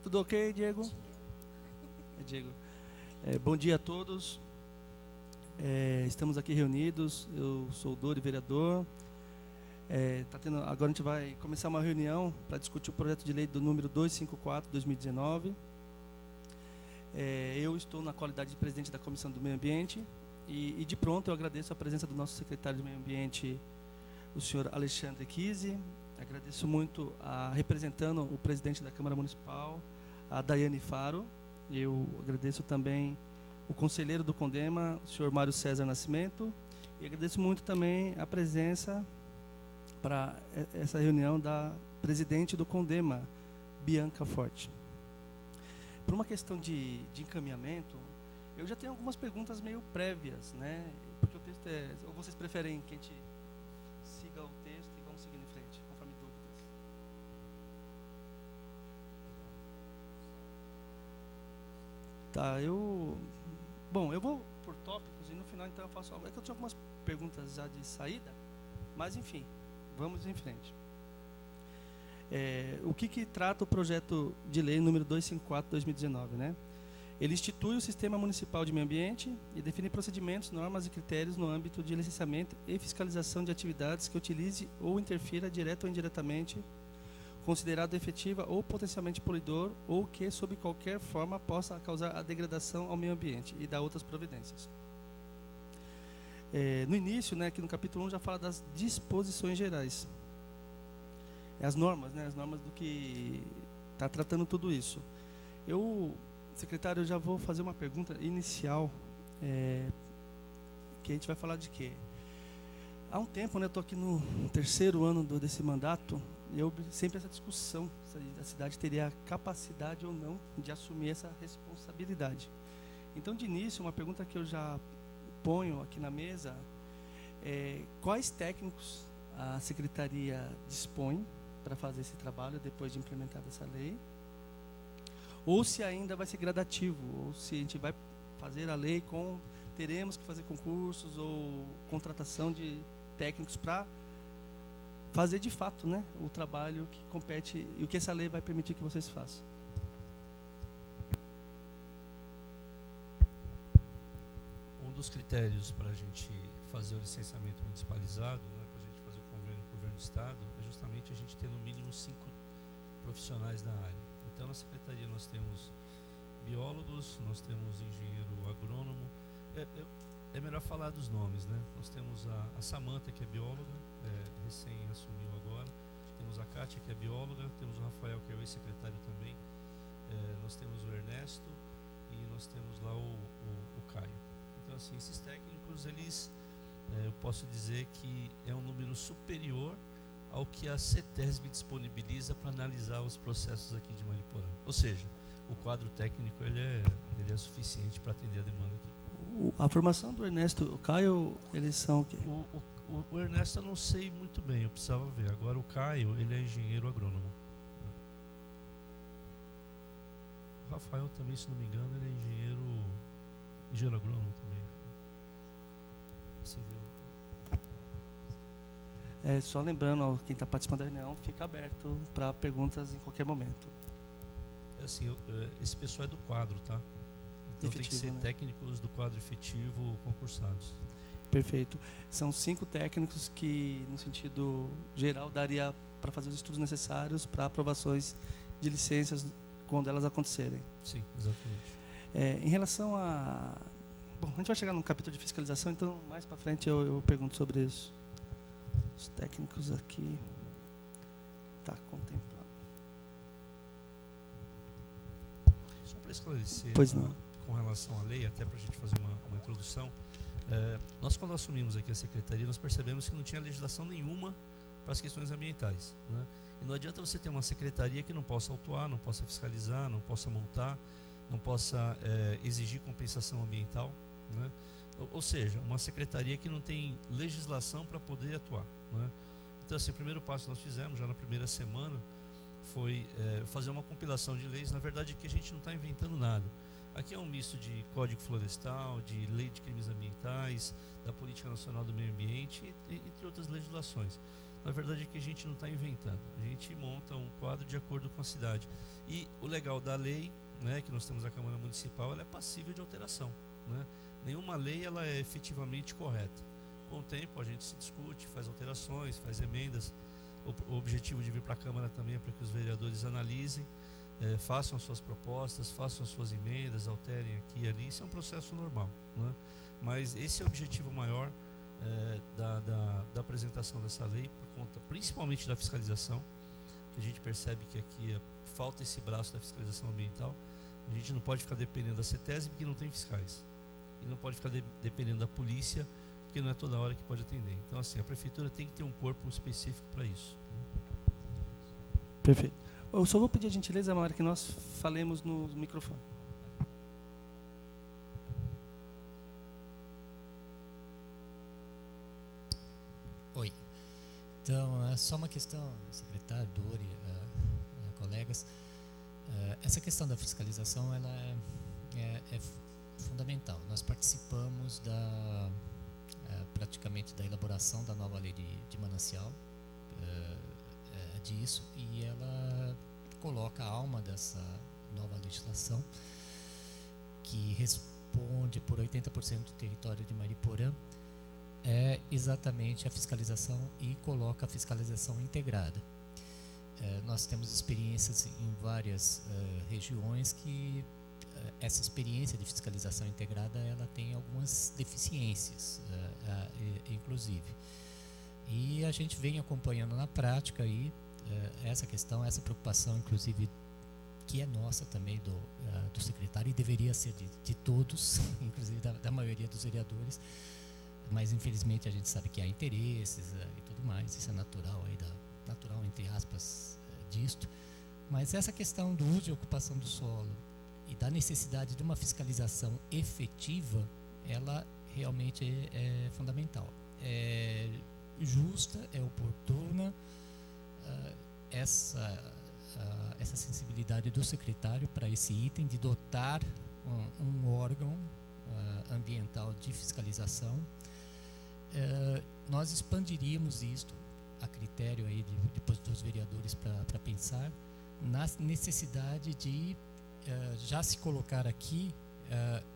Tudo ok, Diego? Diego. Bom dia a todos. Estamos aqui reunidos. Eu sou o Dori, vereador. Agora a gente vai começar uma reunião para discutir o projeto de lei do número 254/2019. Eu estou na qualidade de presidente da Comissão do Meio Ambiente e de pronto eu agradeço a presença do nosso secretário de Meio Ambiente, o senhor Alexandre Kise. Agradeço muito representando o presidente da Câmara Municipal, a Daiane Faro. Eu agradeço também o conselheiro do CONDEMA, o senhor Mário César Nascimento. E agradeço muito também a presença para essa reunião da presidente do CONDEMA, Bianca Forte. Por uma questão de encaminhamento, eu já tenho algumas perguntas meio prévias, né? Porque o texto ou vocês preferem que a gente siga o texto e vamos seguindo em frente, conforme dúvidas? Tá, eu vou por tópicos e no final então eu faço algo. É que eu tinha algumas perguntas já de saída, mas enfim, vamos em frente. O que trata o projeto de lei número 254/2019, né? Ele institui o Sistema Municipal de Meio Ambiente e define procedimentos, normas e critérios no âmbito de licenciamento e fiscalização de atividades que utilize ou interfira direta ou indiretamente, considerado efetiva ou potencialmente poluidor, ou que, sob qualquer forma, possa causar a degradação ao meio ambiente e dá outras providências. No início, né, aqui no capítulo 1, já fala das disposições gerais. As normas, né, as normas do que está tratando tudo isso. Secretário, eu já vou fazer uma pergunta inicial, que a gente vai falar de quê? Há um tempo, né, eu estou aqui no terceiro ano desse mandato, e eu sempre essa discussão, se a cidade teria a capacidade ou não de assumir essa responsabilidade. Então, de início, uma pergunta que eu já ponho aqui na mesa quais técnicos a Secretaria dispõe para fazer esse trabalho depois de implementada essa lei, ou se ainda vai ser gradativo, ou se a gente vai fazer a lei teremos que fazer concursos ou contratação de técnicos para fazer de fato, né, o trabalho que compete e o que essa lei vai permitir que vocês façam. Um dos critérios para a gente fazer o licenciamento municipalizado, né, para a gente fazer o convênio com o governo do estado, é justamente a gente ter no mínimo 5 profissionais da área. Então, na secretaria nós temos biólogos, nós temos engenheiro agrônomo. É melhor falar dos nomes, né? Nós temos a Samanta, que é bióloga, recém assumiu agora. Temos a Kátia, que é bióloga. Temos o Rafael, que é o ex-secretário também. Nós temos o Ernesto e nós temos lá o Caio. Então, assim, esses técnicos, eles, eu posso dizer que é um número superior ao que a CETESB disponibiliza para analisar os processos aqui de Mariporã. Ou seja, o quadro técnico ele é suficiente para atender a demanda aqui. A formação do Ernesto e o Caio, eles são o quê? O Ernesto eu não sei muito bem, eu precisava ver. Agora o Caio, ele é engenheiro agrônomo. O Rafael também, se não me engano, ele é engenheiro agrônomo também. Você viu? Só lembrando, quem está participando da reunião, fica aberto para perguntas em qualquer momento. Esse pessoal é do quadro, tá? Então efetivo, tem que ser, né, técnicos do quadro efetivo concursados. Perfeito. São 5 técnicos que, no sentido geral, daria para fazer os estudos necessários para aprovações de licenças quando elas acontecerem. Sim, exatamente. Em relação a... Bom, a gente vai chegar no capítulo de fiscalização, então mais para frente eu pergunto sobre isso. Os técnicos aqui está contemplado. Só para esclarecer, pois não, com relação à lei, até para a gente fazer uma introdução, nós quando assumimos aqui a secretaria, nós percebemos que não tinha legislação nenhuma para as questões ambientais, né? E não adianta você ter uma secretaria que não possa autuar, não possa fiscalizar, não possa multar, não possa exigir compensação ambiental, né? Ou seja, uma secretaria que não tem legislação para poder atuar, né? Então, assim, o primeiro passo que nós fizemos já na primeira semana foi fazer uma compilação de leis. Na verdade, aqui a gente não está inventando nada. Aqui é um misto de Código Florestal, de Lei de Crimes Ambientais, da Política Nacional do Meio Ambiente, entre outras legislações. Na verdade é que a gente não está inventando, a gente monta um quadro de acordo com a cidade. E o legal da lei, né, que nós temos a Câmara Municipal, ela é passível de alteração, né? Nenhuma lei ela é efetivamente correta. Com o tempo a gente se discute, faz alterações, faz emendas. O objetivo de vir para a Câmara também é para que os vereadores analisem, façam as suas propostas, façam as suas emendas, alterem aqui e ali. Isso é um processo normal, né? Mas esse é o objetivo maior da apresentação dessa lei, por conta principalmente da fiscalização, que a gente percebe que aqui falta esse braço da fiscalização ambiental. A gente não pode ficar dependendo da CETESB, porque não tem fiscais, e não pode ficar dependendo da polícia, porque não é toda hora que pode atender. Então, assim, a prefeitura tem que ter um corpo específico para isso. Perfeito. Eu só vou pedir a gentileza, Mara, que nós falemos no microfone. Oi. Então, é só uma questão, secretário, Dori, colegas. Essa questão da fiscalização, ela é fundamental. Nós participamos praticamente da elaboração da nova lei de manancial, disso, e ela coloca a alma dessa nova legislação, que responde por 80% do território de Mariporã, é exatamente a fiscalização, e coloca a fiscalização integrada. Nós temos experiências em várias regiões que essa experiência de fiscalização integrada, ela tem algumas deficiências, inclusive. E a gente vem acompanhando na prática aí essa questão, essa preocupação, inclusive, que é nossa também do secretário, e deveria ser de todos, inclusive da maioria dos vereadores, mas infelizmente a gente sabe que há interesses e tudo mais, isso é natural, natural entre aspas, disto, mas essa questão do uso e ocupação do solo e da necessidade de uma fiscalização efetiva, ela realmente é fundamental. É justa, é oportuna essa sensibilidade do secretário para esse item de dotar um órgão ambiental de fiscalização. Nós expandiríamos isto a critério aí depois dos vereadores para pensar na necessidade de já se colocar aqui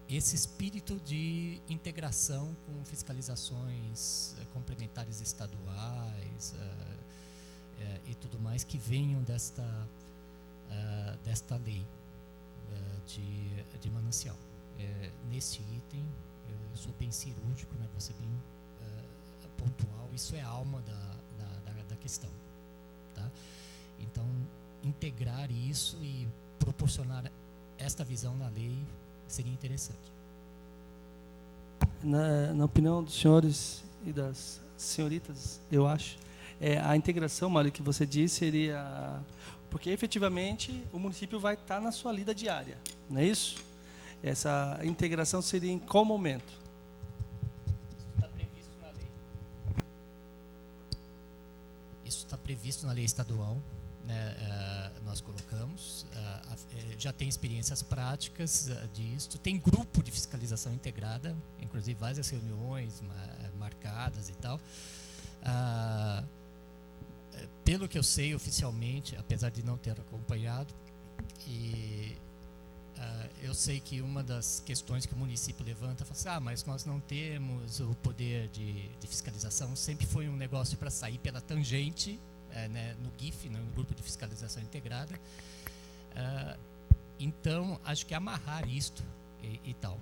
esse espírito de integração com fiscalizações complementares estaduais e tudo mais que venham desta lei de manancial. Nesse item, eu sou bem cirúrgico, né, vou ser bem pontual, isso é a alma da questão. Tá? Então, integrar isso e proporcionar esta visão na lei seria interessante. Na opinião dos senhores e das senhoritas, eu acho, a integração, Mário, que você disse, seria... Porque, efetivamente, o município vai estar na sua lida diária, não é isso? Essa integração seria em qual momento? Está previsto na lei. Isso está previsto na lei estadual, né? Nós colocamos, já tem experiências práticas disso, tem grupo de fiscalização integrada, inclusive várias reuniões marcadas e tal. Pelo que eu sei oficialmente, apesar de não ter acompanhado, eu sei que uma das questões que o município levanta, fala assim, mas nós não temos o poder de fiscalização, sempre foi um negócio para sair pela tangente, né, no GIF, no Grupo de Fiscalização Integrada. Então, acho que amarrar isto e tal.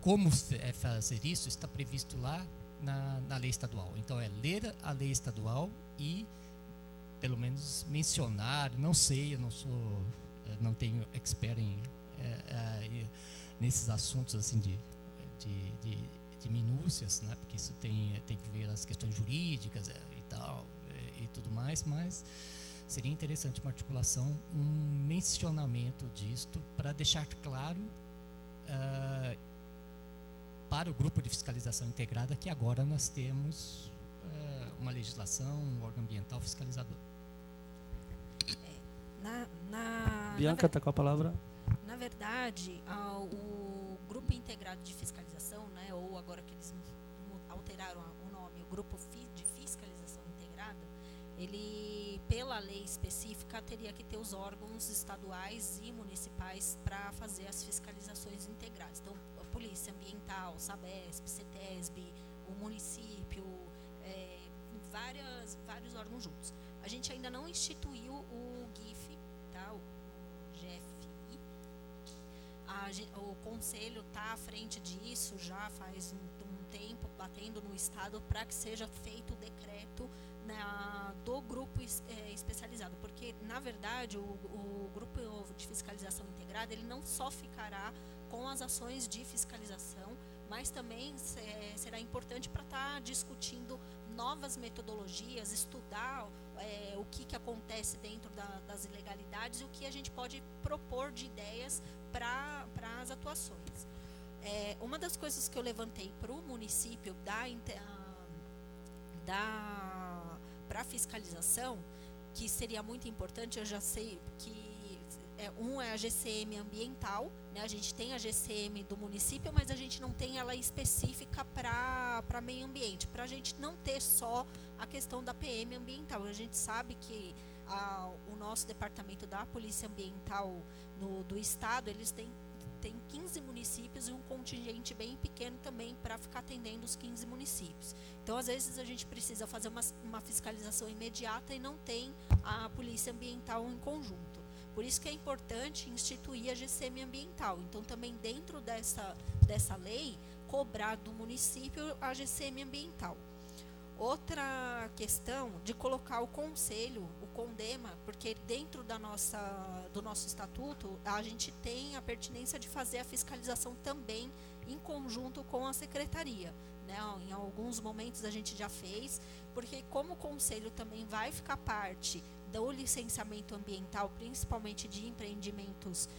Como fazer isso está previsto lá na lei estadual. Então, ler a lei estadual e, pelo menos, mencionar, não sei, eu não tenho expert nesses assuntos assim de minúcias, né? Porque isso tem que ver as questões jurídicas e tal e tudo mais, mas seria interessante uma articulação, um mencionamento disto para deixar claro para o grupo de fiscalização integrada que agora nós temos uma legislação, um órgão ambiental fiscalizador. Bianca está com a palavra. Na verdade, o Grupo Integrado de Fiscalização, né, ou agora que eles alteraram o nome, o Grupo de Fiscalização Integrada, ele, pela lei específica, teria que ter os órgãos estaduais e municipais para fazer as fiscalizações integradas. Então, a Polícia Ambiental, Sabesp, CETESB, o município, vários órgãos juntos. A gente ainda não instituiu o GIF, tá? O GFI. O conselho está à frente disso já faz um tempo, batendo no Estado para que seja feito o decreto do grupo especializado, porque na verdade o grupo de fiscalização integrada ele não só ficará com as ações de fiscalização, mas também será importante para estar discutindo novas metodologias, estudar o que acontece dentro das ilegalidades e o que a gente pode propor de ideias para as atuações. Uma das coisas que eu levantei para o município para fiscalização, que seria muito importante, eu já sei que é a GCM ambiental, né? A gente tem a GCM do município, mas a gente não tem ela específica para meio ambiente, para a gente não ter só a questão da PM ambiental. A gente sabe que o nosso departamento da Polícia Ambiental do Estado, eles têm 15 municípios e um contingente bem pequeno também para ficar atendendo os 15 municípios. Então, às vezes, a gente precisa fazer uma fiscalização imediata e não tem a Polícia Ambiental em conjunto. Por isso que é importante instituir a GCM ambiental. Então, também dentro dessa lei, cobrar do município a GCM ambiental. Outra questão de colocar o conselho, o CONDEMA, porque dentro do nosso estatuto, a gente tem a pertinência de fazer a fiscalização também em conjunto com a secretaria, né? Em alguns momentos a gente já fez, porque como o conselho também vai ficar parte do licenciamento ambiental, principalmente de empreendimentos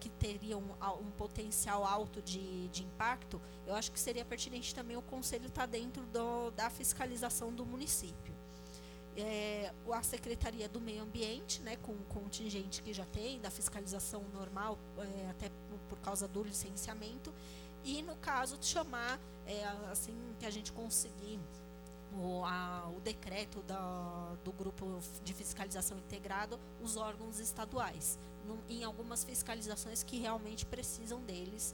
que teriam um potencial alto de impacto, eu acho que seria pertinente também o conselho estar dentro da fiscalização do município. A Secretaria do Meio Ambiente, né, com o contingente que já tem, da fiscalização normal, até por causa do licenciamento, e no caso de chamar, assim que a gente conseguir o decreto do grupo de fiscalização integrado, os órgãos estaduais, em algumas fiscalizações que realmente precisam deles,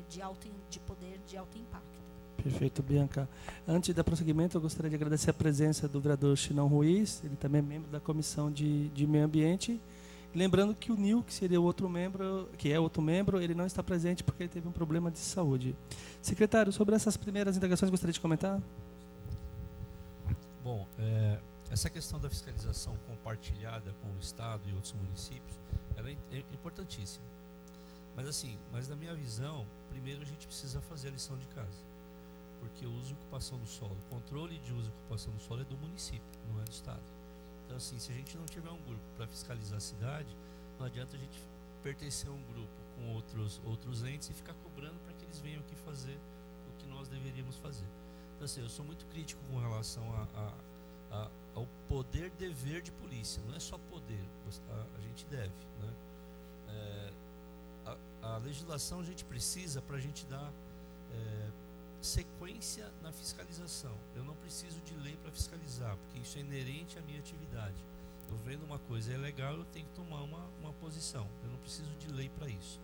de poder de alto impacto. Perfeito, Bianca. Antes da prosseguimento, eu gostaria de agradecer a presença do vereador Chinão Ruiz, ele também é membro da Comissão de Meio Ambiente. Lembrando que o Nil, que seria o outro membro, ele não está presente porque ele teve um problema de saúde. Secretário, sobre essas primeiras indagações, gostaria de comentar? Bom, essa questão da fiscalização compartilhada com o Estado e outros municípios, ela é importantíssima. Mas na minha visão, primeiro a gente precisa fazer a lição de casa. Porque o uso e ocupação do solo, o controle de uso e ocupação do solo é do município, não é do Estado. Então, assim, se a gente não tiver um grupo para fiscalizar a cidade, não adianta a gente pertencer a um grupo com outros entes e ficar cobrando para que eles venham aqui fazer o que nós deveríamos fazer. Então, assim, eu sou muito crítico com relação ao poder-dever de polícia. Não é só poder, a gente deve, né? A legislação a gente precisa para a gente dar sequência na fiscalização. Eu não preciso de lei para fiscalizar, porque isso é inerente à minha atividade. Eu vendo uma coisa é legal, eu tenho que tomar uma posição. Eu não preciso de lei para isso.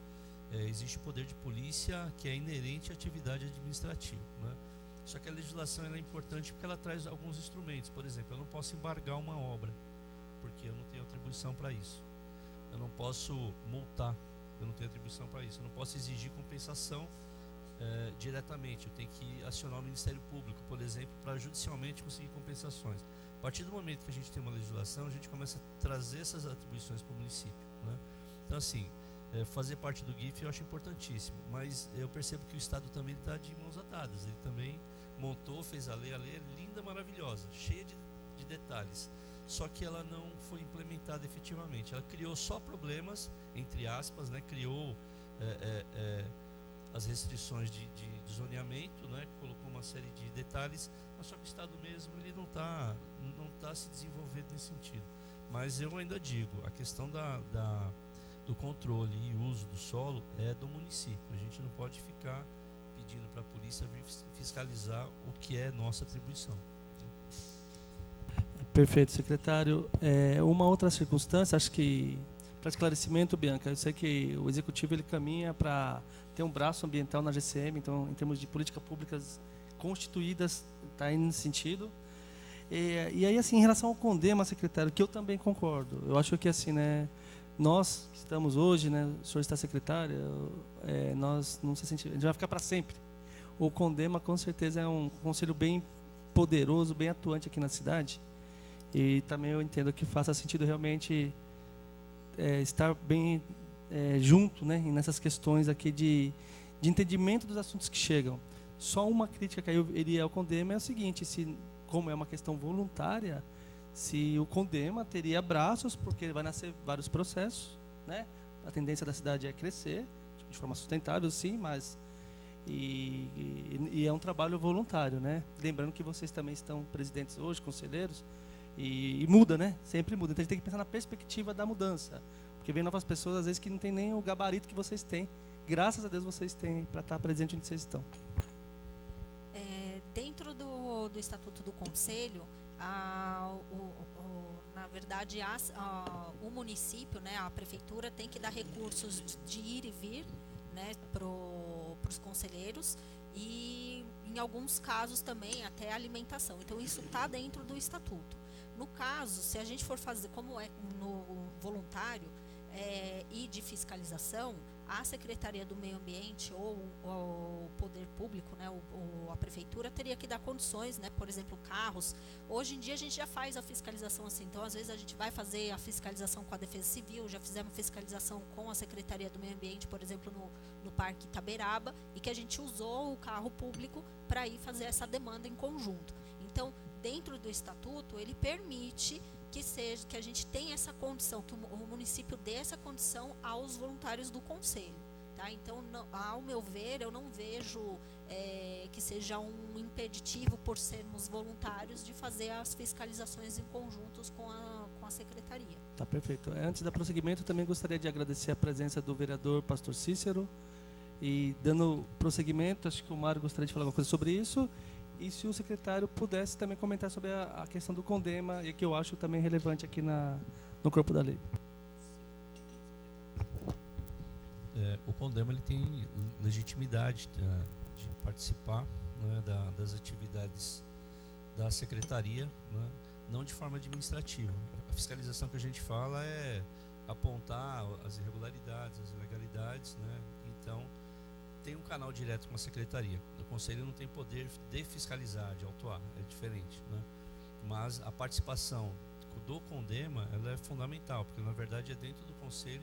Existe o poder de polícia que é inerente à atividade administrativa, né? Só que a legislação ela é importante porque ela traz alguns instrumentos. Por exemplo, eu não posso embargar uma obra, porque eu não tenho atribuição para isso. Eu não posso multar, eu não tenho atribuição para isso. Eu não posso exigir compensação diretamente. Eu tenho que acionar o Ministério Público, por exemplo, para judicialmente conseguir compensações. A partir do momento que a gente tem uma legislação, a gente começa a trazer essas atribuições para o município, né? Então, assim, fazer parte do GIF eu acho importantíssimo, mas eu percebo que o Estado também está de mãos atadas. Ele também montou, fez a lei é linda, maravilhosa, cheia de detalhes, só que ela não foi implementada efetivamente. Ela criou só problemas, entre aspas, né? Criou as restrições de zoneamento, né? Colocou uma série de detalhes, mas só que o Estado mesmo ele não tá se desenvolvendo nesse sentido. Mas eu ainda digo, a questão do controle e uso do solo é do município. A gente não pode ficar pedindo para a polícia vir fiscalizar o que é nossa atribuição. Perfeito, secretário. Uma outra circunstância, acho que, para esclarecimento, Bianca, eu sei que o Executivo ele caminha para ter um braço ambiental na GCM, então, em termos de políticas públicas constituídas, está indo nesse sentido. E aí, assim, em relação ao CONDEMA, secretário, que eu também concordo. Eu acho que, assim, né, nós que estamos hoje, né, o senhor está secretário, nós não se sentimos, a gente vai ficar para sempre. O CONDEMA, com certeza, é um conselho bem poderoso, bem atuante aqui na cidade. E também eu entendo que faça sentido realmente estar bem junto, né, nessas questões aqui de entendimento dos assuntos que chegam. Só uma crítica que eu iria ao CONDEMA é o seguinte: como é uma questão voluntária, se o CONDEMA teria braços, porque vai nascer vários processos, né? A tendência da cidade é crescer, de forma sustentável, sim, mas e é um trabalho voluntário, né? Lembrando que vocês também estão presidentes hoje, conselheiros, e muda, né? Sempre muda. Então a gente tem que pensar na perspectiva da mudança, porque vem novas pessoas, às vezes, que não tem nem o gabarito que vocês têm. Graças a Deus vocês têm para estar presente onde vocês estão. Dentro do Estatuto do Conselho, na verdade, o município, né, a prefeitura, tem que dar recursos de ir e vir, né, para os conselheiros, e em alguns casos também até alimentação. Então isso está dentro do Estatuto. No caso, se a gente for fazer como é no voluntário e de fiscalização, a Secretaria do Meio Ambiente ou o Poder Público, né, a Prefeitura, teria que dar condições, né, por exemplo, carros. Hoje em dia a gente já faz a fiscalização assim, então às vezes a gente vai fazer a fiscalização com a Defesa Civil, já fizemos fiscalização com a Secretaria do Meio Ambiente, por exemplo, no Parque Itaberaba, e que a gente usou o carro público para ir fazer essa demanda em conjunto. Então, dentro do Estatuto, ele permite que a gente tenha essa condição, que o município dê essa condição aos voluntários do conselho. Tá? Então, ao meu ver, eu não vejo que seja um impeditivo, por sermos voluntários, de fazer as fiscalizações em conjuntos com a secretaria. Tá perfeito. Antes do prosseguimento, também gostaria de agradecer a presença do vereador Pastor Cícero. E dando prosseguimento, acho que o Mário gostaria de falar alguma coisa sobre isso. E se o secretário pudesse também comentar sobre a questão do CONDEMA, e que eu acho também relevante aqui no corpo da lei. O CONDEMA ele tem legitimidade de participar, né, das atividades da secretaria, né, não de forma administrativa. A fiscalização que a gente fala é apontar as irregularidades, as ilegalidades, né? Então, tem um canal direto com a secretaria. O conselho não tem poder de fiscalizar, de autuar, é diferente, né? Mas a participação do CONDEMA, ela é fundamental, porque na verdade é dentro do conselho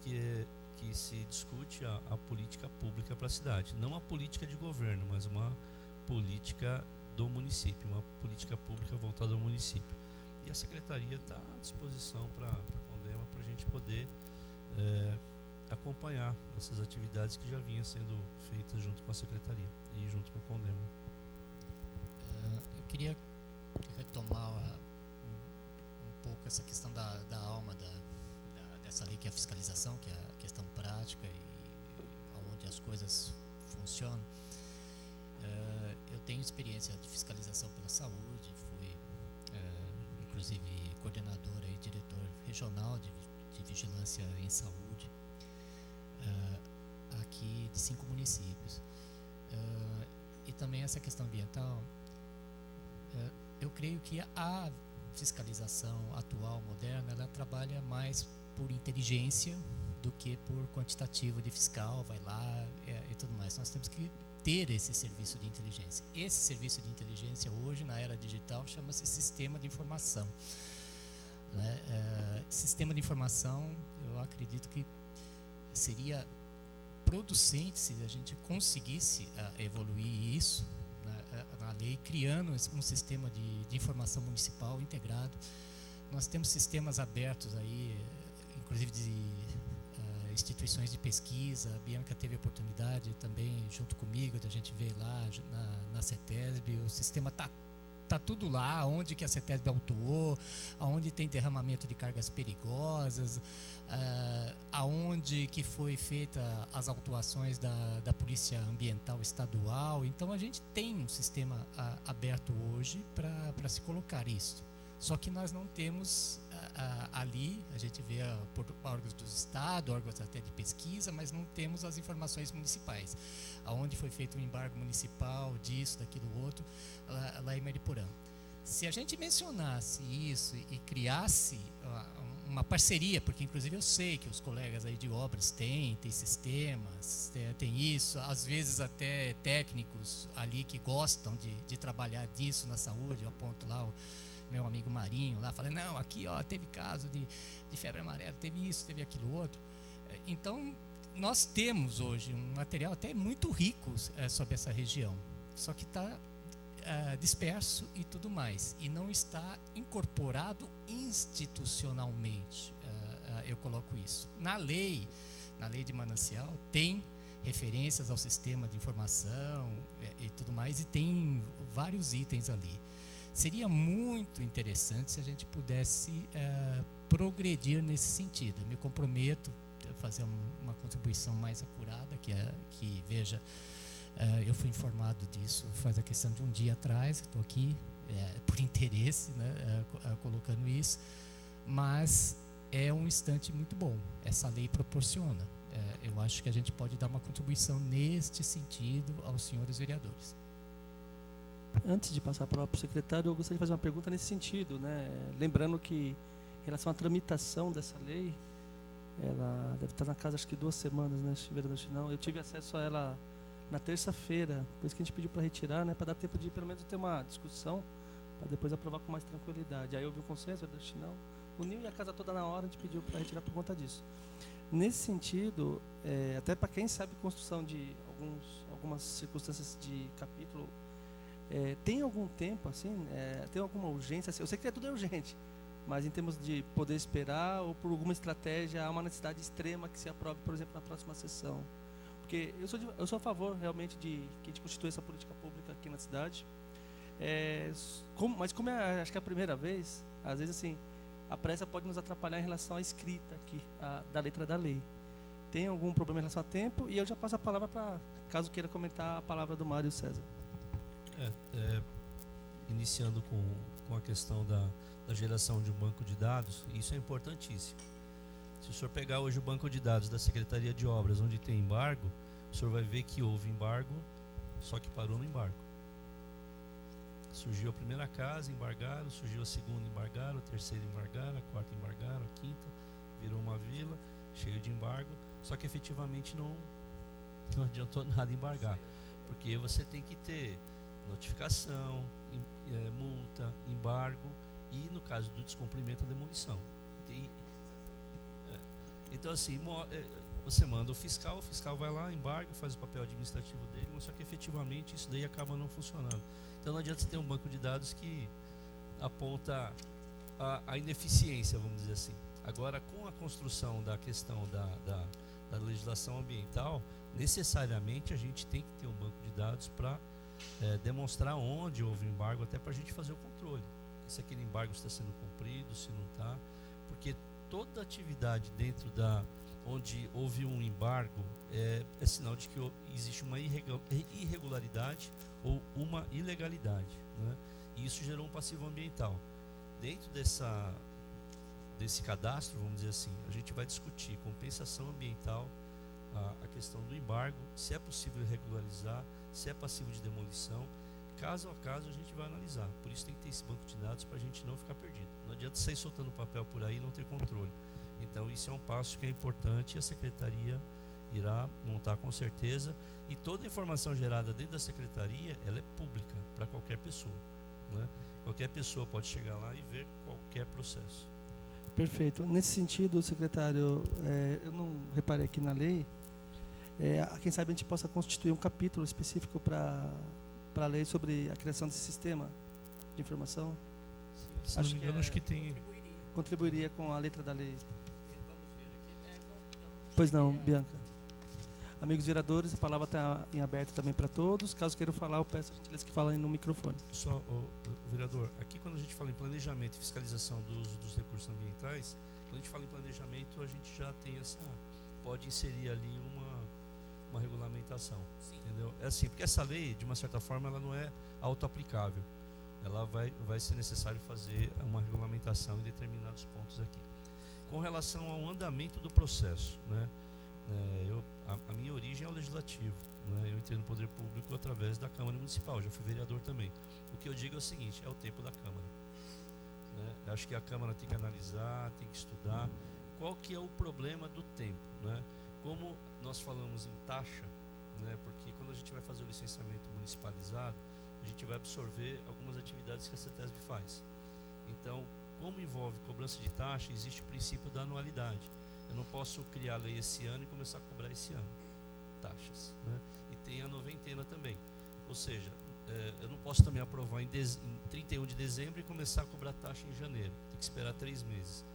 que se discute a política pública para a cidade. Não a política de governo, mas uma política do município, uma política pública voltada ao município. E a secretaria está à disposição para a CONDEMA, para a gente poder acompanhar essas atividades que já vinham sendo feitas junto com a secretaria e junto com o CONDEMA. Eu queria retomar um pouco essa questão da alma dessa lei, que é a fiscalização, que é a questão prática e onde as coisas funcionam. Eu tenho experiência de fiscalização pela saúde, fui inclusive coordenador e diretor regional de vigilância em saúde aqui de 5 municípios. E também essa questão ambiental, eu creio que a fiscalização atual, moderna, ela trabalha mais por inteligência do que por quantitativo de fiscal, vai lá e tudo mais. Nós temos que ter esse serviço de inteligência. Esse serviço de inteligência hoje, na era digital, chama-se sistema de informação. Né? Sistema de informação, eu acredito que seria producente se a gente conseguisse evoluir isso na lei, criando um sistema de informação municipal integrado. Nós temos sistemas abertos aí, inclusive de instituições de pesquisa. A Bianca teve a oportunidade também, junto comigo, da gente ver lá na CETESB. O sistema tá tudo lá, onde que a CETESB autuou, aonde tem derramamento de cargas perigosas, aonde que foi feita as autuações da Polícia Ambiental Estadual. Então a gente tem um sistema aberto hoje para se colocar isso. Só que nós não temos ali, a gente vê por órgãos do Estado, órgãos até de pesquisa, mas não temos as informações municipais. Aonde foi feito o embargo municipal, disso, daquilo, outro, lá em Mariporã. Se a gente mencionasse isso e criasse uma parceria, porque inclusive eu sei que os colegas aí de obras têm sistemas, tem isso, às vezes até técnicos ali que gostam de trabalhar disso na saúde. Eu aponto lá o meu amigo Marinho lá, falando, não, aqui ó, teve caso de febre amarela, teve isso, teve aquilo outro. Então, nós temos hoje um material até muito rico sobre essa região, só que está disperso e tudo mais, e não está incorporado institucionalmente. Eu coloco isso. Na lei de manancial, tem referências ao sistema de informação e tudo mais, e tem vários itens ali. Seria muito interessante se a gente pudesse progredir nesse sentido. Eu me comprometo a fazer uma contribuição mais acurada, que veja, eu fui informado disso faz a questão de um dia atrás, estou aqui por interesse, né, colocando isso, mas é um instante muito bom, essa lei proporciona. Eu acho que a gente pode dar uma contribuição neste sentido aos senhores vereadores. Antes de passar a palavra para o secretário, eu gostaria de fazer uma pergunta nesse sentido, né? Lembrando que, em relação à tramitação dessa lei, ela deve estar na casa, acho que 2 semanas, né? Não, eu tive acesso a ela na terça-feira, por isso que a gente pediu para retirar, né? Para dar tempo de, pelo menos, ter uma discussão, para depois aprovar com mais tranquilidade. Aí houve um consenso, não uniu e a casa toda na hora, a gente pediu para retirar por conta disso. Nesse sentido, até para quem sabe construção de algumas circunstâncias de capítulo, tem algum tempo, assim, tem alguma urgência? Assim, eu sei que tudo é urgente, mas em termos de poder esperar ou por alguma estratégia, há uma necessidade extrema que se aprove, por exemplo, na próxima sessão. Porque eu sou a favor, realmente, de que a gente constitua essa política pública aqui na cidade. Mas como acho que é a primeira vez, às vezes, assim, a pressa pode nos atrapalhar em relação à escrita aqui, da letra da lei. Tem algum problema em relação a tempo? E eu já passo a palavra para, caso queira comentar, a palavra do Mário César. Iniciando com a questão da geração de um banco de dados, isso é importantíssimo. Se o senhor pegar hoje o banco de dados da Secretaria de Obras, onde tem embargo, o senhor vai ver que houve embargo, só que parou no embargo. Surgiu a primeira casa, embargaram, surgiu a segunda, embargaram, a terceira, embargaram, a quarta, embargaram, a quinta, virou uma vila, cheio de embargo, só que efetivamente não adiantou nada embargar, porque você tem que ter notificação, multa, embargo e, no caso do descumprimento, a demolição. Então, assim, você manda o fiscal vai lá, embarga, faz o papel administrativo dele, mas só que efetivamente isso daí acaba não funcionando. Então não adianta você ter um banco de dados que aponta a ineficiência, vamos dizer assim. Agora, com a construção da questão da legislação ambiental, necessariamente a gente tem que ter um banco de dados para demonstrar onde houve embargo, até para a gente fazer o controle. Se aquele embargo está sendo cumprido, se não está. Porque toda atividade dentro onde houve um embargo é sinal de que existe uma irregularidade ou uma ilegalidade, né? E isso gerou um passivo ambiental. Dentro desse cadastro, vamos dizer assim, a gente vai discutir compensação ambiental, a questão do embargo, se é possível regularizar, se é passivo de demolição. Caso a caso a gente vai analisar. Por isso tem que ter esse banco de dados para a gente não ficar perdido. Não adianta sair soltando papel por aí e não ter controle. Então isso é um passo que é importante e a Secretaria irá montar com certeza. E toda a informação gerada dentro da Secretaria, ela é pública para qualquer pessoa, né? Qualquer pessoa pode chegar lá e ver qualquer processo. Perfeito. Nesse sentido, secretário, eu não reparei aqui na lei, quem sabe a gente possa constituir um capítulo específico para a lei sobre a criação desse sistema de informação. Se não me engano, acho que tem. Contribuiria com a letra da lei. Pois não, Bianca. Amigos vereadores, a palavra está em aberto também para todos. Caso queiram falar, eu peço a gentileza que falem no microfone. Só, vereador, aqui quando a gente fala em planejamento e fiscalização do uso dos recursos ambientais, quando a gente fala em planejamento, a gente já tem pode inserir ali uma regulamentação. Sim. Entendeu? É assim, porque essa lei, de uma certa forma, ela não é auto-aplicável. ela vai ser necessário fazer uma regulamentação em determinados pontos aqui. Com relação ao andamento do processo, né, a minha origem é o legislativo, né, eu entrei no poder público através da Câmara Municipal, já fui vereador também. O que eu digo é o seguinte, é o tempo da Câmara. Né, eu acho que a Câmara tem que analisar, tem que estudar qual que é o problema do tempo. Né, como nós falamos em taxa, né, porque quando a gente vai fazer o licenciamento municipalizado, a gente vai absorver algumas atividades que a CETESB faz. Então, como envolve cobrança de taxa, existe o princípio da anualidade. Eu não posso criar a lei esse ano e começar a cobrar esse ano taxas. Né? E tem a noventena também. Ou seja, eu não posso também aprovar em 31 de dezembro e começar a cobrar taxa em janeiro. Tem que esperar 3 meses.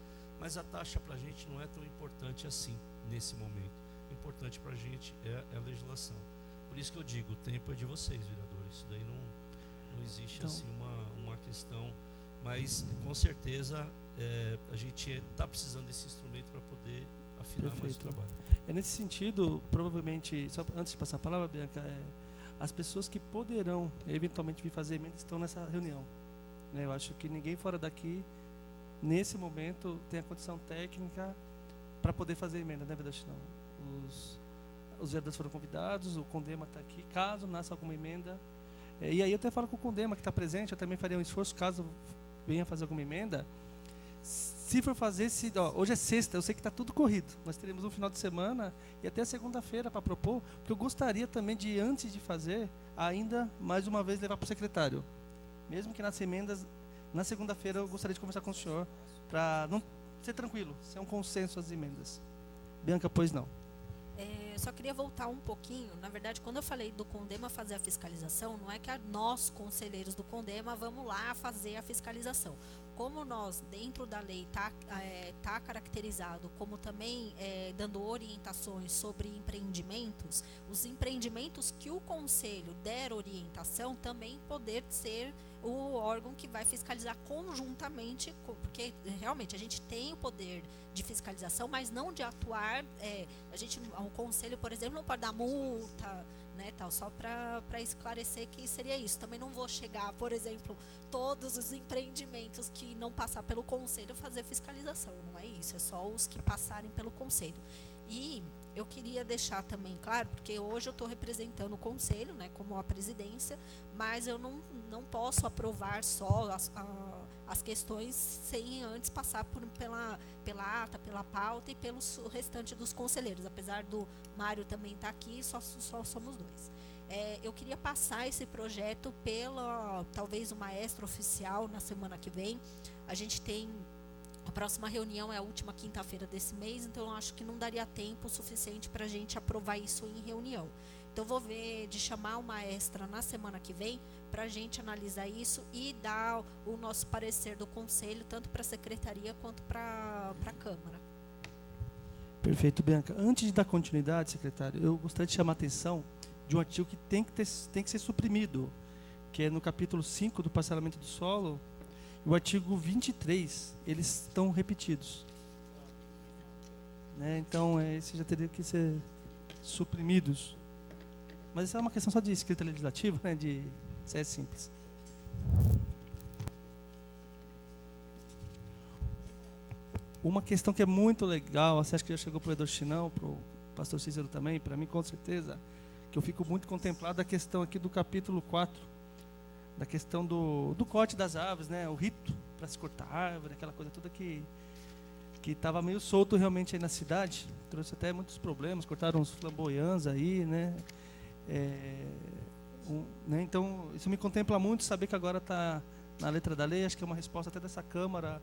Mas a taxa para a gente não é tão importante assim, nesse momento. O importante para a gente é a legislação. Por isso que eu digo, o tempo é de vocês, vereadores. Isso daí não existe então, assim uma questão, mas com certeza a gente está precisando desse instrumento para poder afinar mais o trabalho. É nesse sentido, provavelmente, só antes de passar a palavra, Bianca, as pessoas que poderão eventualmente vir fazer emenda estão nessa reunião. Né? Eu acho que ninguém fora daqui, nesse momento, tem a condição técnica para poder fazer emenda, né, verdade? Não. Os vereadores foram convidados, o Condema está aqui, caso nasça alguma emenda. E aí eu até falo com o Condema, que está presente, eu também faria um esforço, caso venha fazer alguma emenda. Se for fazer, hoje é sexta, eu sei que está tudo corrido. Nós teremos um final de semana e até segunda-feira para propor, porque eu gostaria também de, antes de fazer, ainda mais uma vez levar para o secretário. Mesmo que nas emendas, na segunda-feira eu gostaria de conversar com o senhor, para não ser tranquilo, ser um consenso as emendas. Bianca, pois não. Só queria voltar um pouquinho. Na verdade, quando eu falei do Condema fazer a fiscalização, não é que nós, conselheiros do Condema, vamos lá fazer a fiscalização. Como nós, dentro da lei, tá caracterizado como também dando orientações sobre empreendimentos, os empreendimentos que o Conselho der orientação também poder ser o órgão que vai fiscalizar conjuntamente, porque realmente a gente tem o poder de fiscalização, mas não de atuar, o Conselho, por exemplo, não pode dar multa, né, tal, só para esclarecer que seria isso. Também não vou chegar, por exemplo, todos os empreendimentos que não passar pelo Conselho fazer fiscalização, não é isso, é só os que passarem pelo Conselho. E eu queria deixar também claro, porque hoje eu estou representando o Conselho, né, como a presidência, mas eu não posso aprovar só as questões sem antes passar pela ata, pela pauta e pelo restante dos conselheiros. Apesar do Mário também estar aqui, só somos 2. Eu queria passar esse projeto talvez uma extraoficial na semana que vem. A gente tem... A próxima reunião é a última quinta-feira desse mês, então eu acho que não daria tempo suficiente para a gente aprovar isso em reunião. Então, vou ver de chamar uma extra na semana que vem para a gente analisar isso e dar o nosso parecer do Conselho, tanto para a Secretaria quanto para a Câmara. Perfeito, Bianca. Antes de dar continuidade, secretário, eu gostaria de chamar a atenção de um artigo que tem que ser suprimido, que é no capítulo 5 do parcelamento do solo. O artigo 23, eles estão repetidos. Né? Então, esses já teriam que ser suprimidos. Mas isso é uma questão só de escrita legislativa, né? Isso é simples. Uma questão que é muito legal, você acha que já chegou para o vereador Chinão, para o pastor Cícero também, para mim com certeza, que eu fico muito contemplado a questão aqui do capítulo 4, da questão do corte das árvores, né? O rito para se cortar a árvore, aquela coisa toda que estava meio solto realmente aí na cidade, trouxe até muitos problemas, cortaram uns flamboyants aí, né? Né? Então, isso me contempla muito, saber que agora está na letra da lei, acho que é uma resposta até dessa Câmara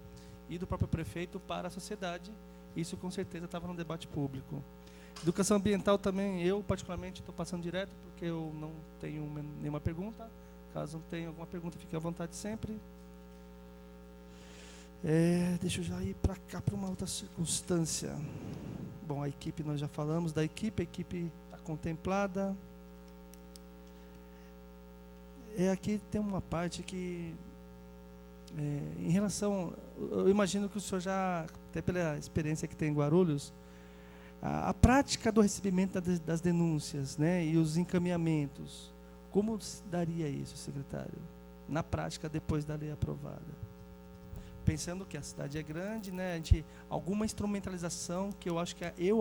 e do próprio prefeito para a sociedade, isso com certeza estava no debate público. Educação ambiental também, eu particularmente estou passando direto, porque eu não tenho nenhuma pergunta. Caso não tenha alguma pergunta, fique à vontade sempre. Deixa eu já ir para cá, para uma outra circunstância. Bom, a equipe, nós já falamos da equipe, a equipe está contemplada. Aqui tem uma parte que, em relação, eu imagino que o senhor já, até pela experiência que tem em Guarulhos, a prática do recebimento das denúncias, né, e os encaminhamentos, como se daria isso, secretário? na prática depois da lei aprovada? Pensando que a cidade é grande, né, alguma instrumentalização que eu